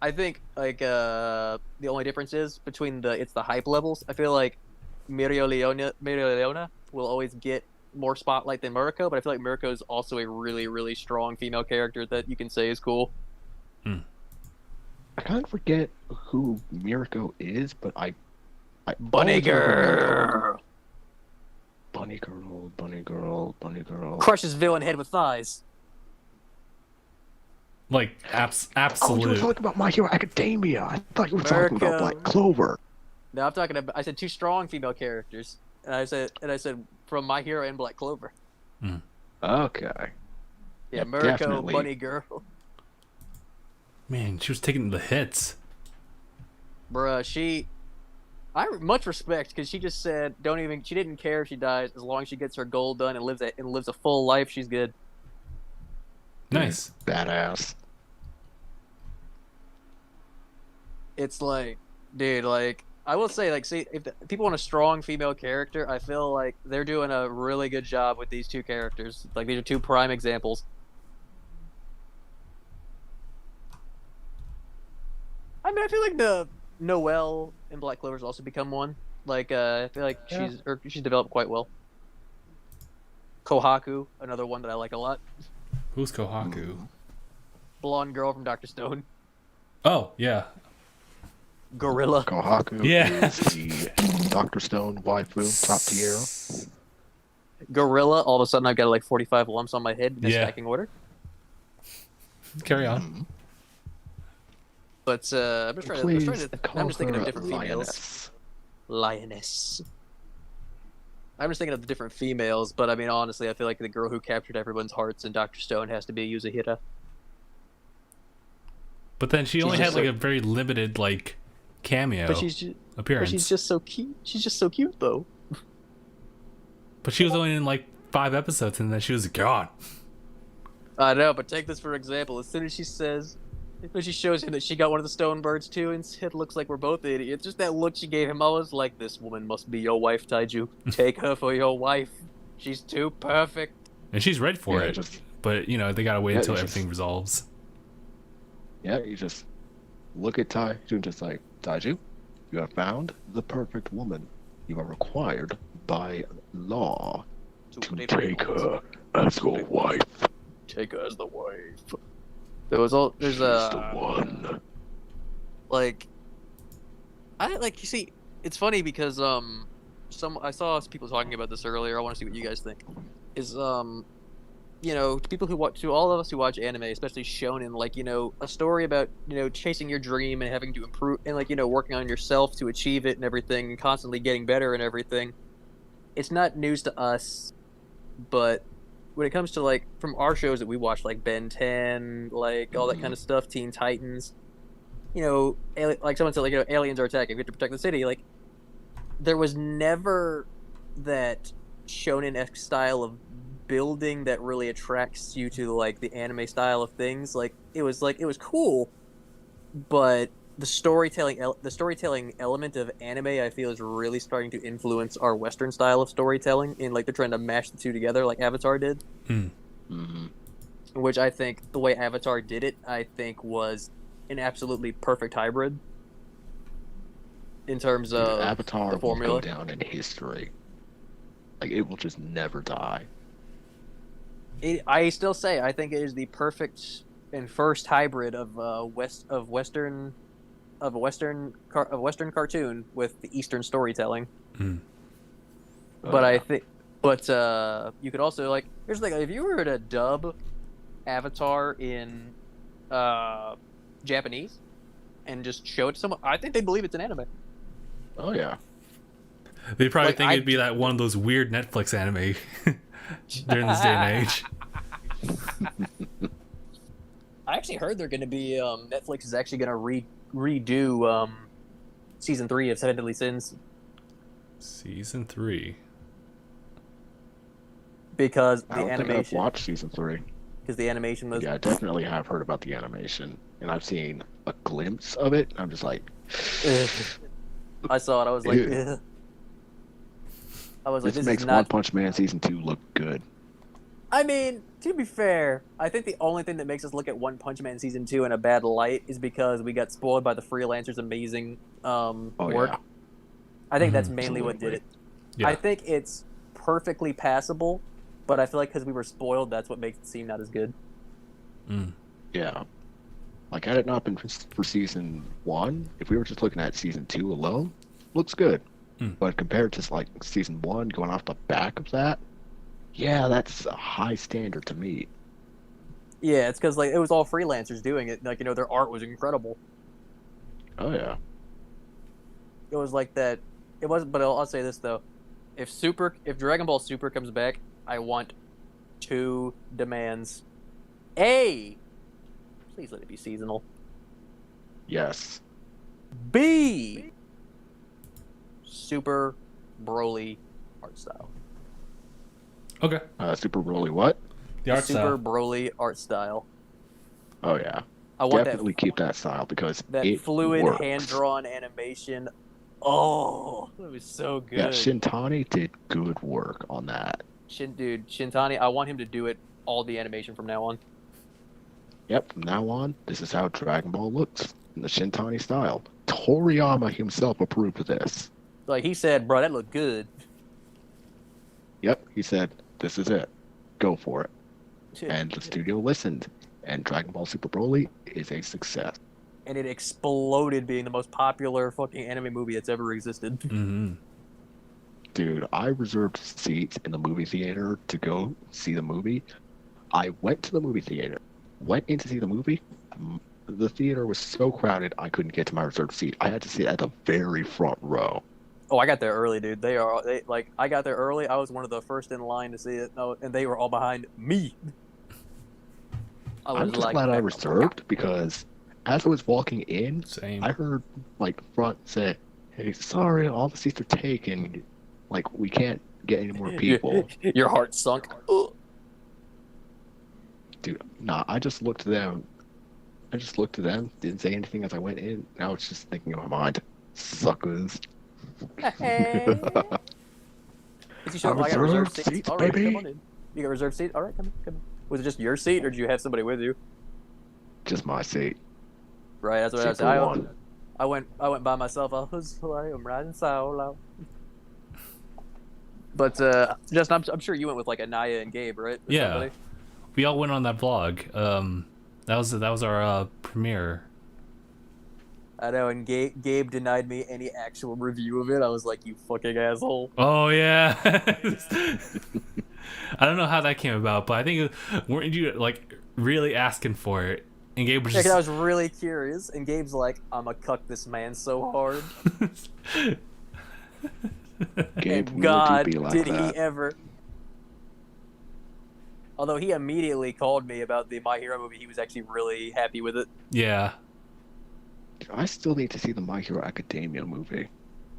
I think like the only difference is between it's the hype levels. I feel like Mario Leona will always get more spotlight than Murako, but I feel like Murako is also a really, really strong female character that you can say is cool. I kind of forget who Mirko is, but I Bunny always remember girl Bunny girl, bunny girl, bunny girl. crushes villain head with thighs. Like Oh, you were absolute. talking about My Hero Academia. I thought you were talking about Mirko. Black Clover. No, I'm talking about. I said two strong female characters, and I said from My Hero and Black Clover. Okay. Yeah, Yeah, Murako, definitely. Bunny Girl. Man, she was taking the hits. Bruh, she I much respect because she just said, "Don't even." She didn't care if she dies as long as she gets her goal done and lives a full life. She's good. Nice. Badass. It's like, dude, like I will say, like, see, if people want a strong female character, I feel like they're doing a really good job with these two characters. Like these are two prime examples. I mean, I feel like the Noelle in Black Clover's also become one. Like, I feel like she's developed quite well. Kohaku, another one that I like a lot. Who's Kohaku? Blonde girl from Dr. Stone. Oh, yeah. Gorilla. Kohaku Yeah. is the Dr. Stone waifu, top tier. Gorilla, all of a sudden I've got like 45 lumps on my head in a stacking order. Carry on. But I'm just thinking of different females. Lioness. I'm just thinking of the different females, but I mean, honestly, I feel like the girl who captured everyone's hearts in Dr. Stone has to be Yuzahira. But then she only had like a very limited like cameo appearance. But she's just so cute. She's just so cute, though. But she was only in like 5 episodes, and then she was gone. I know, but take this for example. As soon as she says, when she shows him that she got one of the stone birds too, and it looks like we're both idiots. Just that look she gave him, I was like, this woman must be your wife, Taiju. Take her for your wife. She's too perfect. And she's ready for it. But, you know, they gotta wait until everything resolves. Yeah, you just look at Taiju and just like, Taiju, you have found the perfect woman. You are required by law to take her as your wife. Take her as the wife. There's the one. Like, you see, it's funny because I saw people talking about this earlier. I want to see what you guys think. Is you know, to all of us who watch anime, especially shonen, like, you know, a story about, you know, chasing your dream and having to improve and, like, you know, working on yourself to achieve it and everything, and constantly getting better and everything. It's not news to us, but when it comes to, like, from our shows that we watch, like Ben 10, like all that kind of stuff, Teen Titans, you know, like someone said, like, you know, aliens are attacking, we have to protect the city. Like, there was never that shonen-esque style of building that really attracts you to, like, the anime style of things. Like, it was cool, but the storytelling element of anime, I feel, is really starting to influence our Western style of storytelling. In, like, they're trying to mash the two together, like Avatar did. Mm-hmm. Which I think the way Avatar did it, I think, was an absolutely perfect hybrid. In terms of Avatar the formula, will go down in history. Like, it will just never die. I still say I think it is the perfect and first hybrid of Western cartoon with the Eastern storytelling. But I think, you could also, like, here's the thing: if you were to dub Avatar in Japanese and just show it to someone, I think they believe it's an anime. Oh yeah. They probably think it'd be that one of those weird Netflix anime during this day and age. I actually heard they're going to be Netflix is actually going to redo season 3 of Seven Deadly Sins. Season 3. Because the I don't animation. think I've watched season 3. Because the animation was. Yeah, I definitely have heard about the animation, and I've seen a glimpse of it. I'm just like. I saw it. I was like. Ew. This makes is not... One Punch Man season 2 look good. I mean, to be fair, I think the only thing that makes us look at One Punch Man season 2 in a bad light is because we got spoiled by the freelancer's amazing work. Yeah. I think that's mainly what did it. Yeah. I think it's perfectly passable, but I feel like because we were spoiled, that's what makes it seem not as good. Yeah. Like, had it not been for season 1, if we were just looking at season 2 alone, looks good. But compared to, like, season 1, going off the back of that, yeah, that's a high standard to meet. Yeah, it's because, like, it was all freelancers doing it. Like, you know, their art was incredible. Oh yeah. It was like that. It wasn't, but I'll say this though: if Dragon Ball Super comes back, I want 2 demands. A, please let it be seasonal. Yes. B, Super Broly art style. Okay. Super Broly what? The art Super style. Broly art style. Oh yeah. I want Definitely keep that style because that it fluid works. hand-drawn animation. Oh, it was so good. Yeah, Shintani did good work on that. Shintani, I want him to do it all the animation from now on. Yep, from now on, this is how Dragon Ball looks in the Shintani style. Toriyama himself approved of this. Like he said, bro, that looked good. Yep, he said, this is it. Go for it. And the studio listened. And Dragon Ball Super Broly is a success. And it exploded being the most popular fucking anime movie that's ever existed. Mm-hmm. Dude, I reserved seats in the movie theater to go see the movie. I went to the movie theater, went in to see the movie. The theater was so crowded, I couldn't get to my reserved seat. I had to sit at the very front row. Oh, I got there early, dude. I got there early. I was one of the first in line to see it. Oh, and they were all behind me. I'm just glad I reserved because as I was walking in, Same. I heard like front say, "Hey, sorry, all the seats are taken. Like we can't get any more people." Your heart sunk. Ugh. Dude, nah. I just looked at them. Didn't say anything as I went in. And I was just thinking in my mind, suckers. Hey. Did you show I got reserved seats, all right, baby. come on in. You got reserved seats? All right, come on. Was it just your seat, or did you have somebody with you? Just my seat. Right, that's what I Super said. one. I went by myself. I am riding solo. But Justin, I'm sure you went with like Anaya and Gabe, right? Or Yeah. somebody? We all went on that vlog. That was our premiere. I know, and Gabe denied me any actual review of it. I was like, you fucking asshole. Oh yeah. I don't know how that came about, but I think weren't you like really asking for it? And Gabe was Yeah, 'cause I just was really curious, and Gabe's like, "I'ma cuck this man so hard." Gabe And really God, do be like did that. he ever? Although he immediately called me about the My Hero movie, he was actually really happy with it. yeah. I still need to see the My Hero Academia movie.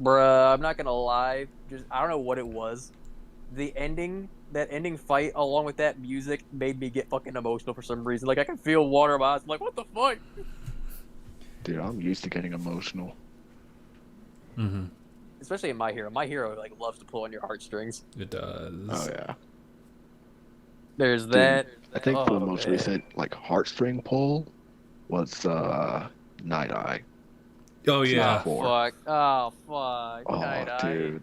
Bruh, I'm not gonna lie, I don't know what it was. That ending fight, along with that music, made me get fucking emotional for some reason. Like I can feel water in my eyes. I'm like, what the fuck? Dude, I'm used to getting emotional. Mm-hmm. Especially in My Hero. My Hero like loves to pull on your heartstrings. It does. Oh yeah. There's that. I think Oh, for the most man. recent like heartstring pull was Night Eye. Oh yeah. Oh fuck. Oh fuck. Oh Night-Eye. dude.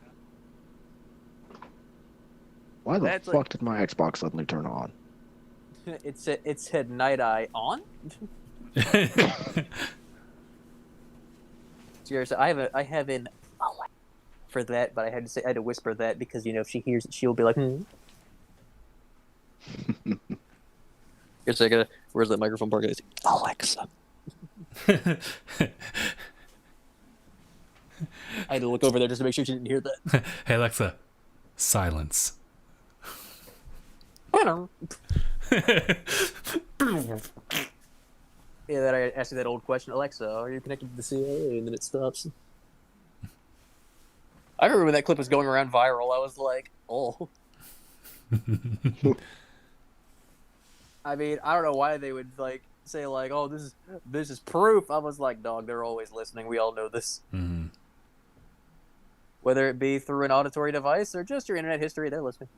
Why the That's fuck like- did my Xbox suddenly turn on? It said Night-Eye on? Seriously, I have an for that, but I had to whisper that because if she hears it, she'll be like, hmm. Guess I gotta. Where's that microphone part? Alexa. I had to look over there just to make sure she didn't hear that. Hey Alexa, silence. Yeah, that I asked you that old question, Alexa, are you connected to the CIA? And then it stops. I remember when that clip was going around viral. I was like, oh. I mean, I don't know why they would like say like, oh, this is proof. I was like, dog, they're always listening. We all know this. Mm-hmm. Whether it be through an auditory device or just your internet history, they're listening.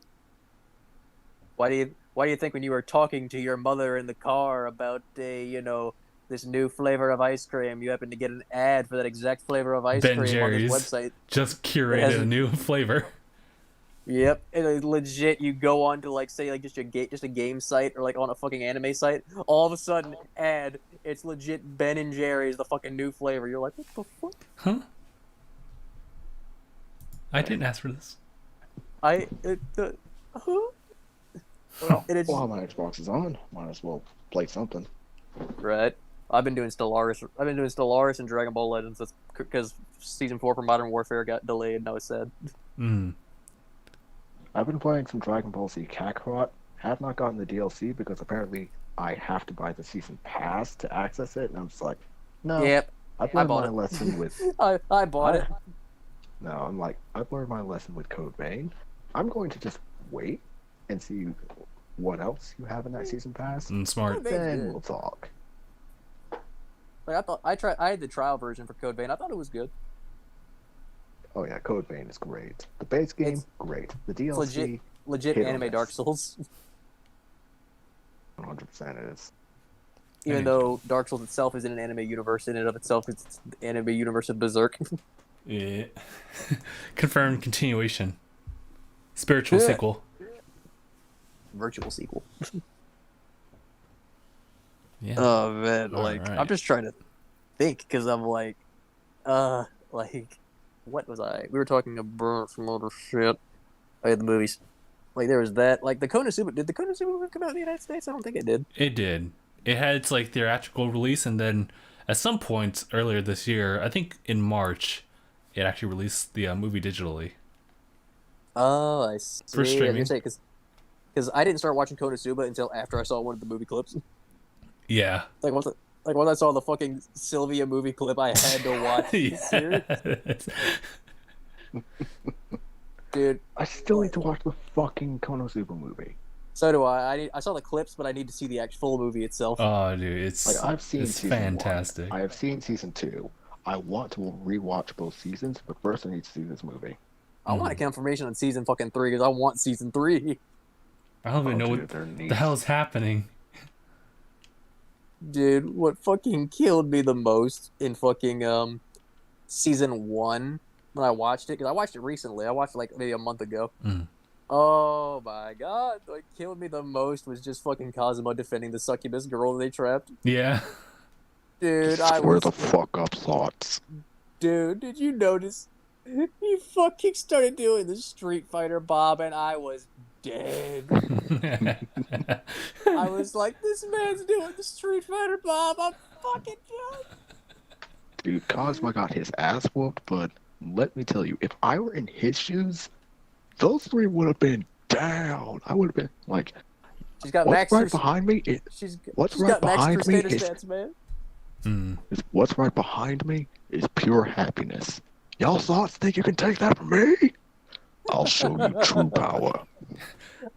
Why do you think when you were talking to your mother in the car about this new flavor of ice cream, you happened to get an ad for that exact flavor of ice Ben cream Jerry's on this website? just curated a new flavor. Yep, and legit, you go on to like say like just a game site or like on a fucking anime site. All of a sudden, ad, it's legit Ben and Jerry's, the fucking new flavor. You're like, what the fuck? Huh? I didn't ask for this. Huh? Well, And it's while my Xbox is on, might as well play something. right. I've been doing Stellaris and Dragon Ball Legends. That's because season 4 for Modern Warfare got delayed, and I was sad. Mm. I've been playing some Dragon Ball Z Kakarot. Have not gotten the DLC because apparently I have to buy the season pass to access it, and I'm just like, no. Yep, I've I learned bought my it. lesson with. I bought it. No, I'm like, I've learned my lesson with Code Vein. I'm going to just wait and see what else you have in that season pass. Smart. Code Vein's Then good. we'll talk. Like I had the trial version for Code Vein. I thought it was good. Oh yeah, Code Vein is great. The base game, It's- great. The It's DLC, legit hit or anime miss. Dark Souls. 100% is. Even though Dark Souls itself is in an anime universe in and of itself, it's the anime universe of Berserk. Yeah. Confirmed continuation. Spiritual Yeah. sequel. Virtual sequel. Yeah. Oh man, All like right. I'm just trying to think because I'm like, what was I? We were talking about some other shit. Oh yeah, the movies. Like there was that. Like the Konosuba. Did the Konosuba movie come out in the United States? I don't think it did. It did. It had its like theatrical release, and then at some point earlier this year, I think in March, it actually released the movie digitally. Oh, I see. For streaming. Because I didn't start watching Konosuba until after I saw one of the movie clips. Yeah. Once I saw the fucking Sylvia movie clip, I had to watch the series. Dude, I still need to watch the fucking Konosuba movie. so do I. I saw the clips, but I need to see the actual full movie itself. Oh, dude, it's Like I've seen it's season fantastic. 1. I have seen season 2. I want to rewatch both seasons, but first I need to see this movie. I want a confirmation on season fucking 3 because I want season 3. I don't even know dude, what they're neat. the hell is happening. Dude, what fucking killed me the most in fucking season 1 when I watched it, because I watched it recently. I watched it like maybe a month ago. Mm. Oh my god, what killed me the most was just fucking Cosmo defending the succubus girl they trapped. Yeah. Dude, Swear the fuck up, thoughts. Dude, did you notice? He fucking started doing the Street Fighter Bob, and I was dead. I was like, this man's doing the Street Fighter Bob. I'm fucking dead. Dude, Cosmo got his ass whooped, but let me tell you, if I were in his shoes, those three would have been down. I would have been like, She's got what's max. right behind me? What's she's right got max behind me Crusader is, stats, man. what's right behind me is pure happiness. Y'all thoughts think you can take that from me? I'll show you true power.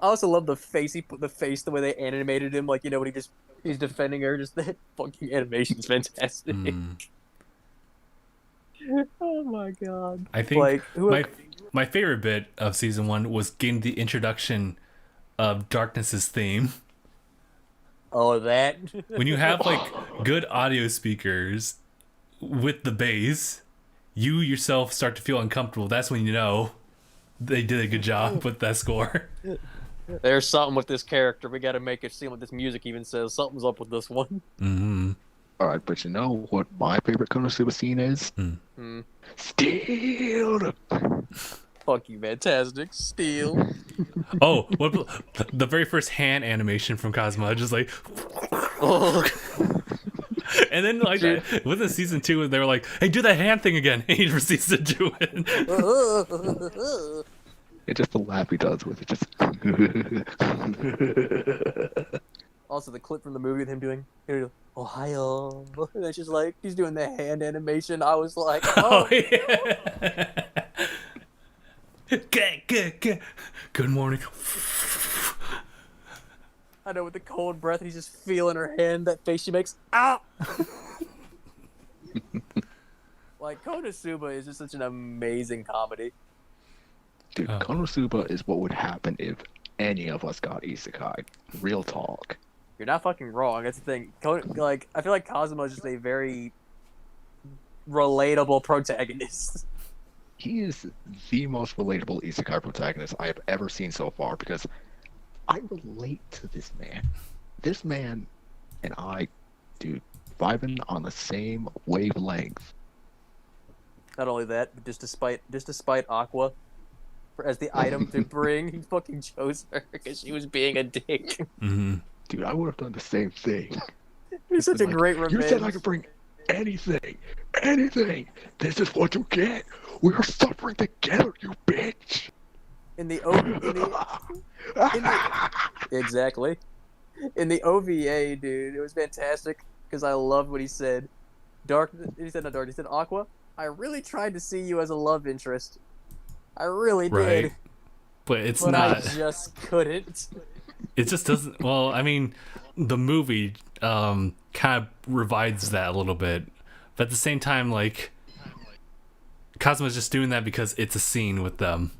I also love the face he put, the way they animated him, like, you know, when he's defending her. Just that fucking animation's fantastic. Oh my god! I think like my favorite bit of season 1 was getting the introduction of Darkness's theme. Oh, that When you have like good audio speakers with the bass, you yourself start to feel uncomfortable. That's when you know they did a good job with that score. There's something with this character. We got to make it seem what this music even says. Something's up with this one. Alright, but you know what my favorite Konosuba scene is? Steel! Fuck you, fantastic. Steel. Oh, what the very first hand animation from Cosmo, just like, Oh, and then like with the season 2, they were like, "Hey, do that hand thing again." And he proceeds to do it. It's just the laugh he does with it. Just. also, the clip from the movie with him doing Ohio. And it's just like he's doing the hand animation. I was like, oh, yeah. Good morning. I know, with the cold breath, he's just feeling her hand. That face she makes. Ow! Like, Konosuba is just such an amazing comedy. Dude, Konosuba is what would happen if any of us got isekai. Real talk. You're not fucking wrong. That's the thing. Like, I feel like Cosmo is just a very relatable protagonist. He is the most relatable isekai protagonist I have ever seen so far because I relate to this man. This man and I, dude, vibing on the same wavelength. Not only that, but just despite Aqua as the item to bring, he fucking chose her because she was being a dick. Dude, I would have done the same thing. It's such a great revenge. You said I could bring anything. Anything. This is what you get. We are suffering together, you bitch. Exactly. In the OVA, dude, it was fantastic because I loved what he said. He said Aqua, I really tried to see you as a love interest. I really Right. did. But it's But not. I just couldn't. It just doesn't. Well, I mean, the movie kind of revives that a little bit, but at the same time, like, Cosmo's just doing that because it's a scene with them.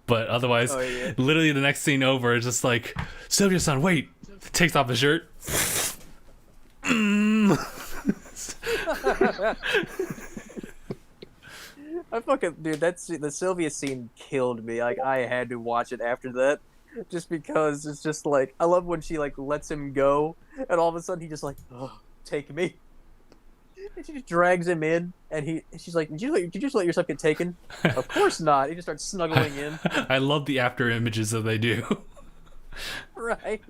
But otherwise, Oh, yeah. literally the next scene over is just like, Sylvia-san, wait! Takes off the shirt. I fucking dude, the Sylvia scene killed me. Like I had to watch it after that, just because it's just like I love when she like lets him go, and all of a sudden he just like, oh, take me, and she just drags him in, and she's like, did you just let yourself get taken? Of course not. He just starts snuggling in. I love the after images that they do. Right.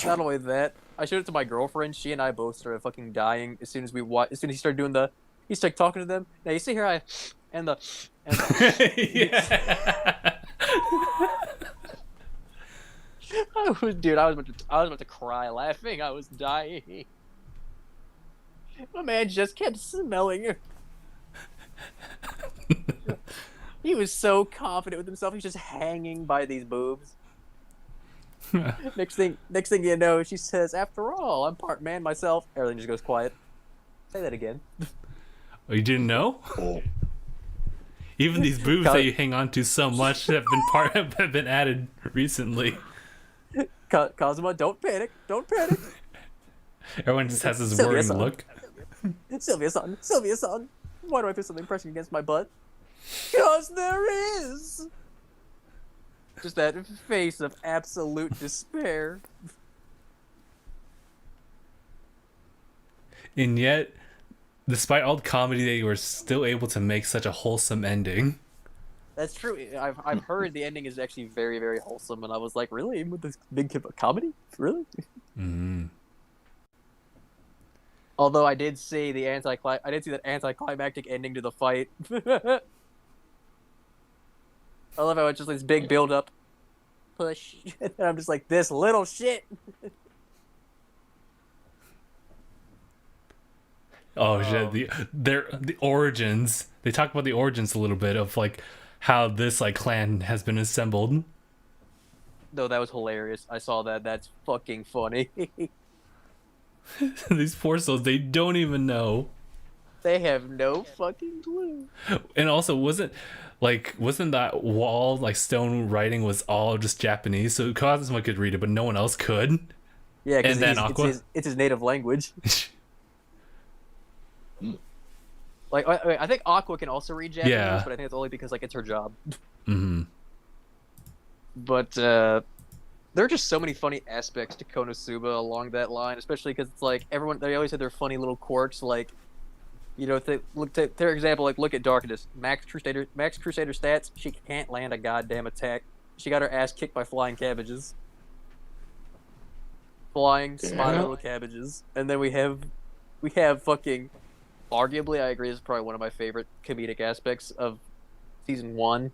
Not only that, I showed it to my girlfriend. She and I both started fucking dying as soon as as soon as he started doing he's like talking to them. Now you see here and the Yeah. I was about to cry laughing. I was dying. My man just kept smelling her. He was so confident with himself. He's just hanging by these boobs. Next thing you know, she says, "After all, I'm part man myself." Everything just goes quiet. Say that again. Oh, you didn't know? Oh, Even these boobs that you hang on to so much have been added recently. Cosmo, don't panic. Don't panic. Everyone just has this Sylvia worrying son. look. Sylvia-san. Why do I feel something pressing against my butt? 'Cause there is. Just that face of absolute despair. And yet, despite all the comedy, they were still able to make such a wholesome ending. That's true. I've heard the ending is actually very, very wholesome, and I was like, really? Even with this big comedy? Really? Mm. Although I did see that anticlimactic ending to the fight. I love how it's just this big build up, push, and I'm just like, this little shit. Oh shit! The origins. They talk about the origins a little bit of like how this like clan has been assembled. No, that was hilarious. I saw that. That's fucking funny. These poor souls, they don't even know. They have no fucking clue. And also, wasn't that wall like stone writing was all just Japanese, so Cosmo could read it, but no one else could. Yeah, And then because it's his native language. Like I think Aqua can also read Japanese, Yeah. but I think it's only because like it's her job. Mm-hmm. But there are just so many funny aspects to Konosuba along that line, especially because it's like they always have their funny little quirks. Like, you know, for example, like look at Darkness, Max Crusader stats. She can't land a goddamn attack. She got her ass kicked by flying cabbages, smiley little cabbages, and then we have fucking. Arguably, I agree. This is probably one of my favorite comedic aspects of season 1.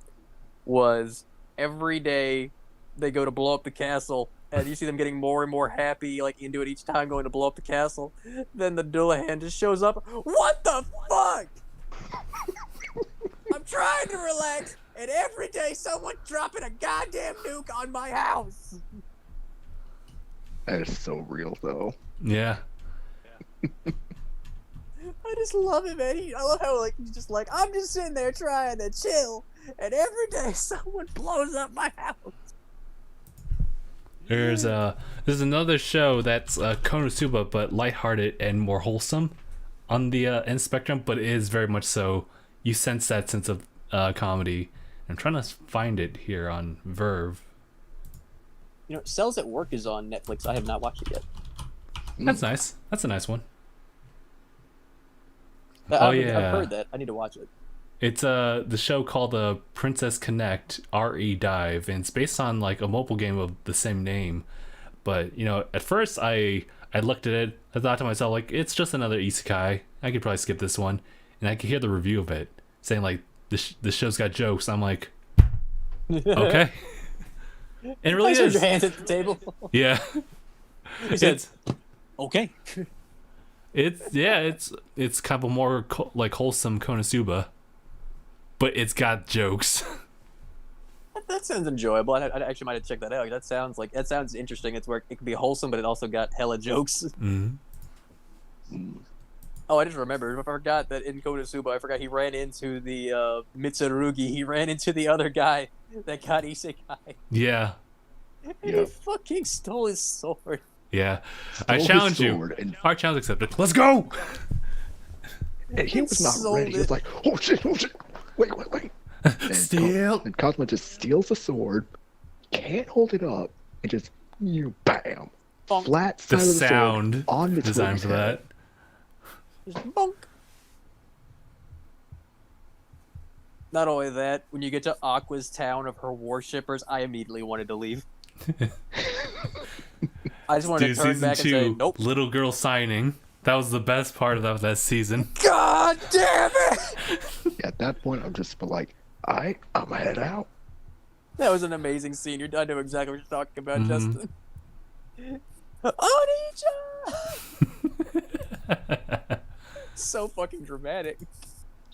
Was every day they go to blow up the castle, and you see them getting more and more happy, like into it each time, going to blow up the castle. Then the Dullahan just shows up. What the fuck? I'm trying to relax, and every day someone's dropping a goddamn nuke on my house. that is so real, though. Yeah. I just love it, man. I love how like he's just like, I'm just sitting there trying to chill, and every day someone blows up my house. There's another show that's Konosuba, but lighthearted and more wholesome on the end spectrum, but it is very much so. You sense that sense of comedy. I'm trying to find it here on Verve. You know, Cells at Work is on Netflix. I have not watched it yet. That's nice. That's a nice one. I've heard that. I need to watch it. It's the show called Princess Connect RE Dive, and it's based on like a mobile game of the same name. But you know, at first I looked at it, I thought to myself like, it's just another isekai. I could probably skip this one, and I could hear the review of it saying like the show's got jokes. I'm like, okay, and it really Place is. your hands at the table. Yeah, He said, okay. It's kind of a more like wholesome Konosuba, but it's got jokes. That sounds enjoyable. I actually might have checked that out. That sounds interesting. It's where it can be wholesome, but it also got hella jokes. Mm-hmm. Oh, I just remembered. I forgot that in Konosuba, I forgot he ran into the Mitsurugi. He ran into the other guy that got isekai. Yeah. And he fucking stole his sword. Yeah. I challenge you. Our challenge accepted. Let's go! And he was not ready. He was like, oh shit, wait. And Steal! And Cosmo just steals the sword, can't hold it up, and just, bam. Bonk. Flat The side of the sound sword on the design for that. Just bonk. Not only that, when you get to Aqua's town of her worshippers, I immediately wanted to leave. I just wanted to turn season back 2, and say, nope. little girl signing. That was the best part of that season. God damn it! At that point, I'm just like, I'm gonna head out. That was an amazing scene. I know exactly what you're talking about, Justin. Onija! So fucking dramatic.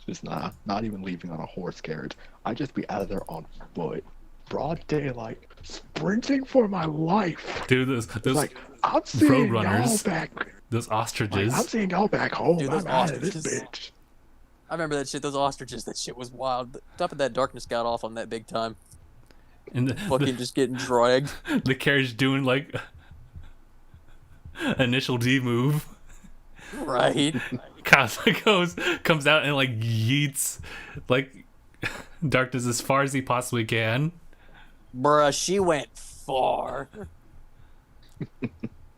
Just not even leaving on a horse carriage. I'd just be out of there on foot, broad daylight, sprinting for my life. Dude, those Like, I'm seeing y'all roadrunners, back. those ostriches. Like, I'm seeing y'all back home. Dude, those I'm out of this ostriches. bitch. I remember that shit. Those ostriches. That shit was wild. Top of that darkness got off on that big time. And Fucking just getting dragged. the carriage doing like initial D move. Right. Cosmo comes out and like yeets like darkness as far as he possibly can. Bruh, she went far.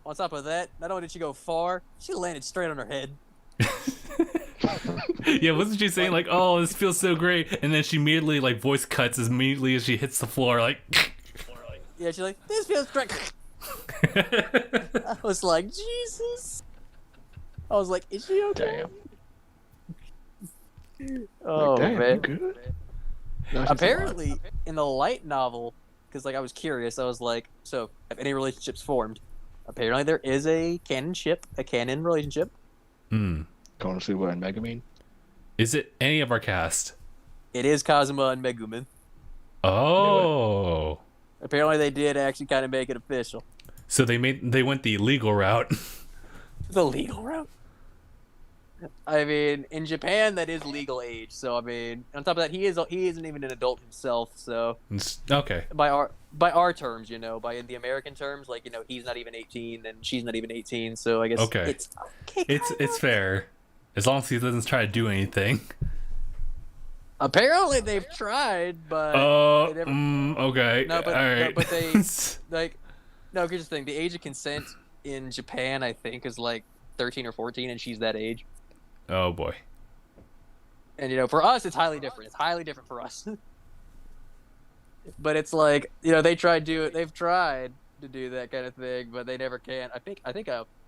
On top of that, not only did she go far, she landed straight on her head. Yeah, wasn't she saying like, "Oh, this feels so great," and then she immediately like voice cuts as immediately as she hits the floor, like. Yeah, she's like, "This feels great." I was like, Jesus. I was like, is she okay? Damn. Oh Like, damn, man. you good? No, she's Apparently, in the light novel, because like I was curious, I was like, so have any relationships formed? Apparently, there is a canon relationship. Hmm. Konosuba and Megumin. Is it any of our cast? It is Kazuma and Megumin. Oh. Apparently, they did actually kind of make it official. So they went the legal route. The legal route. I mean, in Japan, that is legal age. So I mean, on top of that, he isn't even an adult himself. So Okay. by our terms, by the American terms, like he's not even 18 and she's not even 18. So I guess Okay. it's okay. It's fair, as long as he doesn't try to do anything. Apparently, they've tried, but they never... Okay. No, but all right. no, but they like no. Here's the thing: the age of consent in Japan, I think, is like 13 or 14, and she's that age. Oh boy. And for us, it's highly different. It's highly different for us. But it's like they've tried to do that kind of thing, but they never can. I think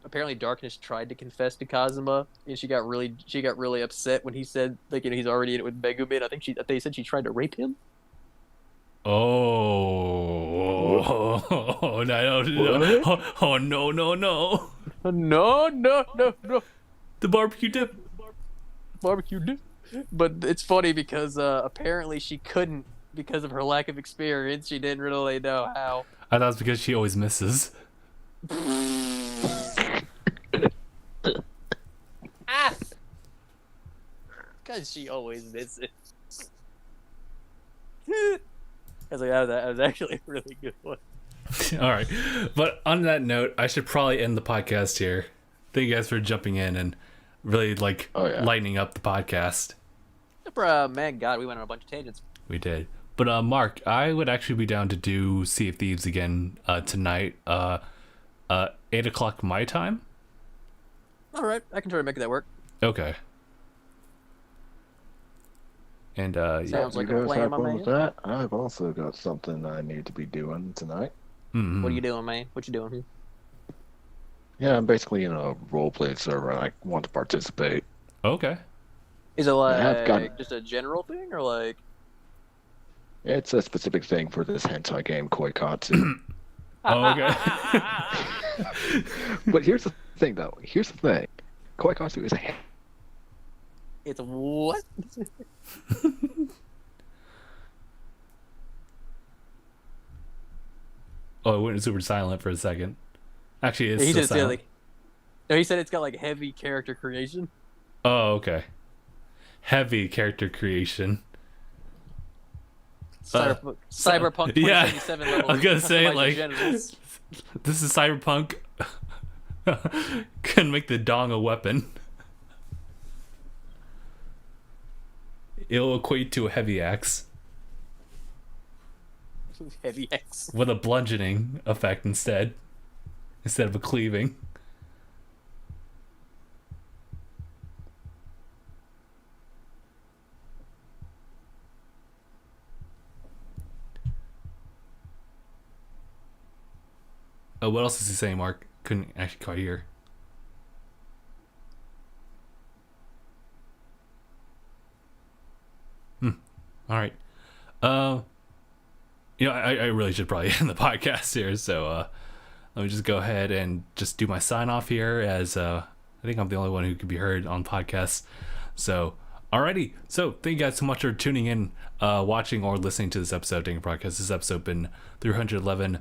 apparently Darkness tried to confess to Kazuma, and she got really upset when he said he's already in it with Megumin. I think they said she tried to rape him. Oh. No. Oh no. No. The barbecue dip. But it's funny because apparently she couldn't because of her lack of experience. She didn't really know how. I thought it was because she always misses. Because she always misses. I was like, that was actually a really good one. All right. But on that note, I should probably end the podcast here. Thank you guys for jumping in and really lightening up the podcast. Man, God, we went on a bunch of tangents. We did. But Mark, I would actually be down to do Sea of Thieves again tonight. 8:00 my time. All right, I can try to make that work. Okay. And Sounds like you a guys plan, have my fun man. with that? I've also got something I need to be doing tonight. Mm-hmm. What are you doing, man? What you doing? Yeah, I'm basically in a roleplay server and I want to participate. Okay. Is it have got- just a general thing, or like? It's a specific thing for this hentai game, Koikatsu. Okay. But here's the thing, though. Koi Kasu is a It's what? Oh, it went super silent for a second. Actually, it's He still just said silent. like, no, he said it's got like heavy character creation. Oh, okay. Heavy character creation. Cyberpunk yeah, 2077 level. I was gonna say, Customize your like, genitals. This is Cyberpunk. Can make the dong a weapon. It'll equate to a heavy axe Heavy X. with a bludgeoning effect instead of a cleaving. Oh, what else is he saying, Mark? Couldn't actually quite hear. All right. I really should probably end the podcast here. So let me just go ahead and just do my sign off here, as I think I'm the only one who could be heard on podcasts. So, alrighty. So thank you guys so much for tuning in, watching or listening to this episode of DangIT Productions. This episode been 311.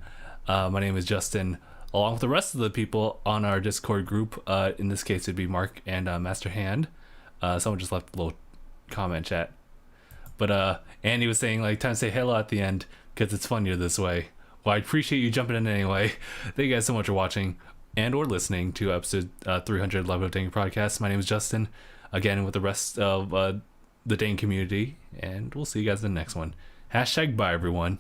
My name is Justin, along with the rest of the people on our Discord group. In this case, it'd be Mark and Master Hand. Someone just left a little comment chat. But Andy was saying, like, time to say hello at the end because it's funnier this way. Well, I appreciate you jumping in anyway. Thank you guys so much for watching and or listening to episode 311 of DangIT Podcast. My name is Justin, again with the rest of the Dang community, and we'll see you guys in the next one. # bye, everyone.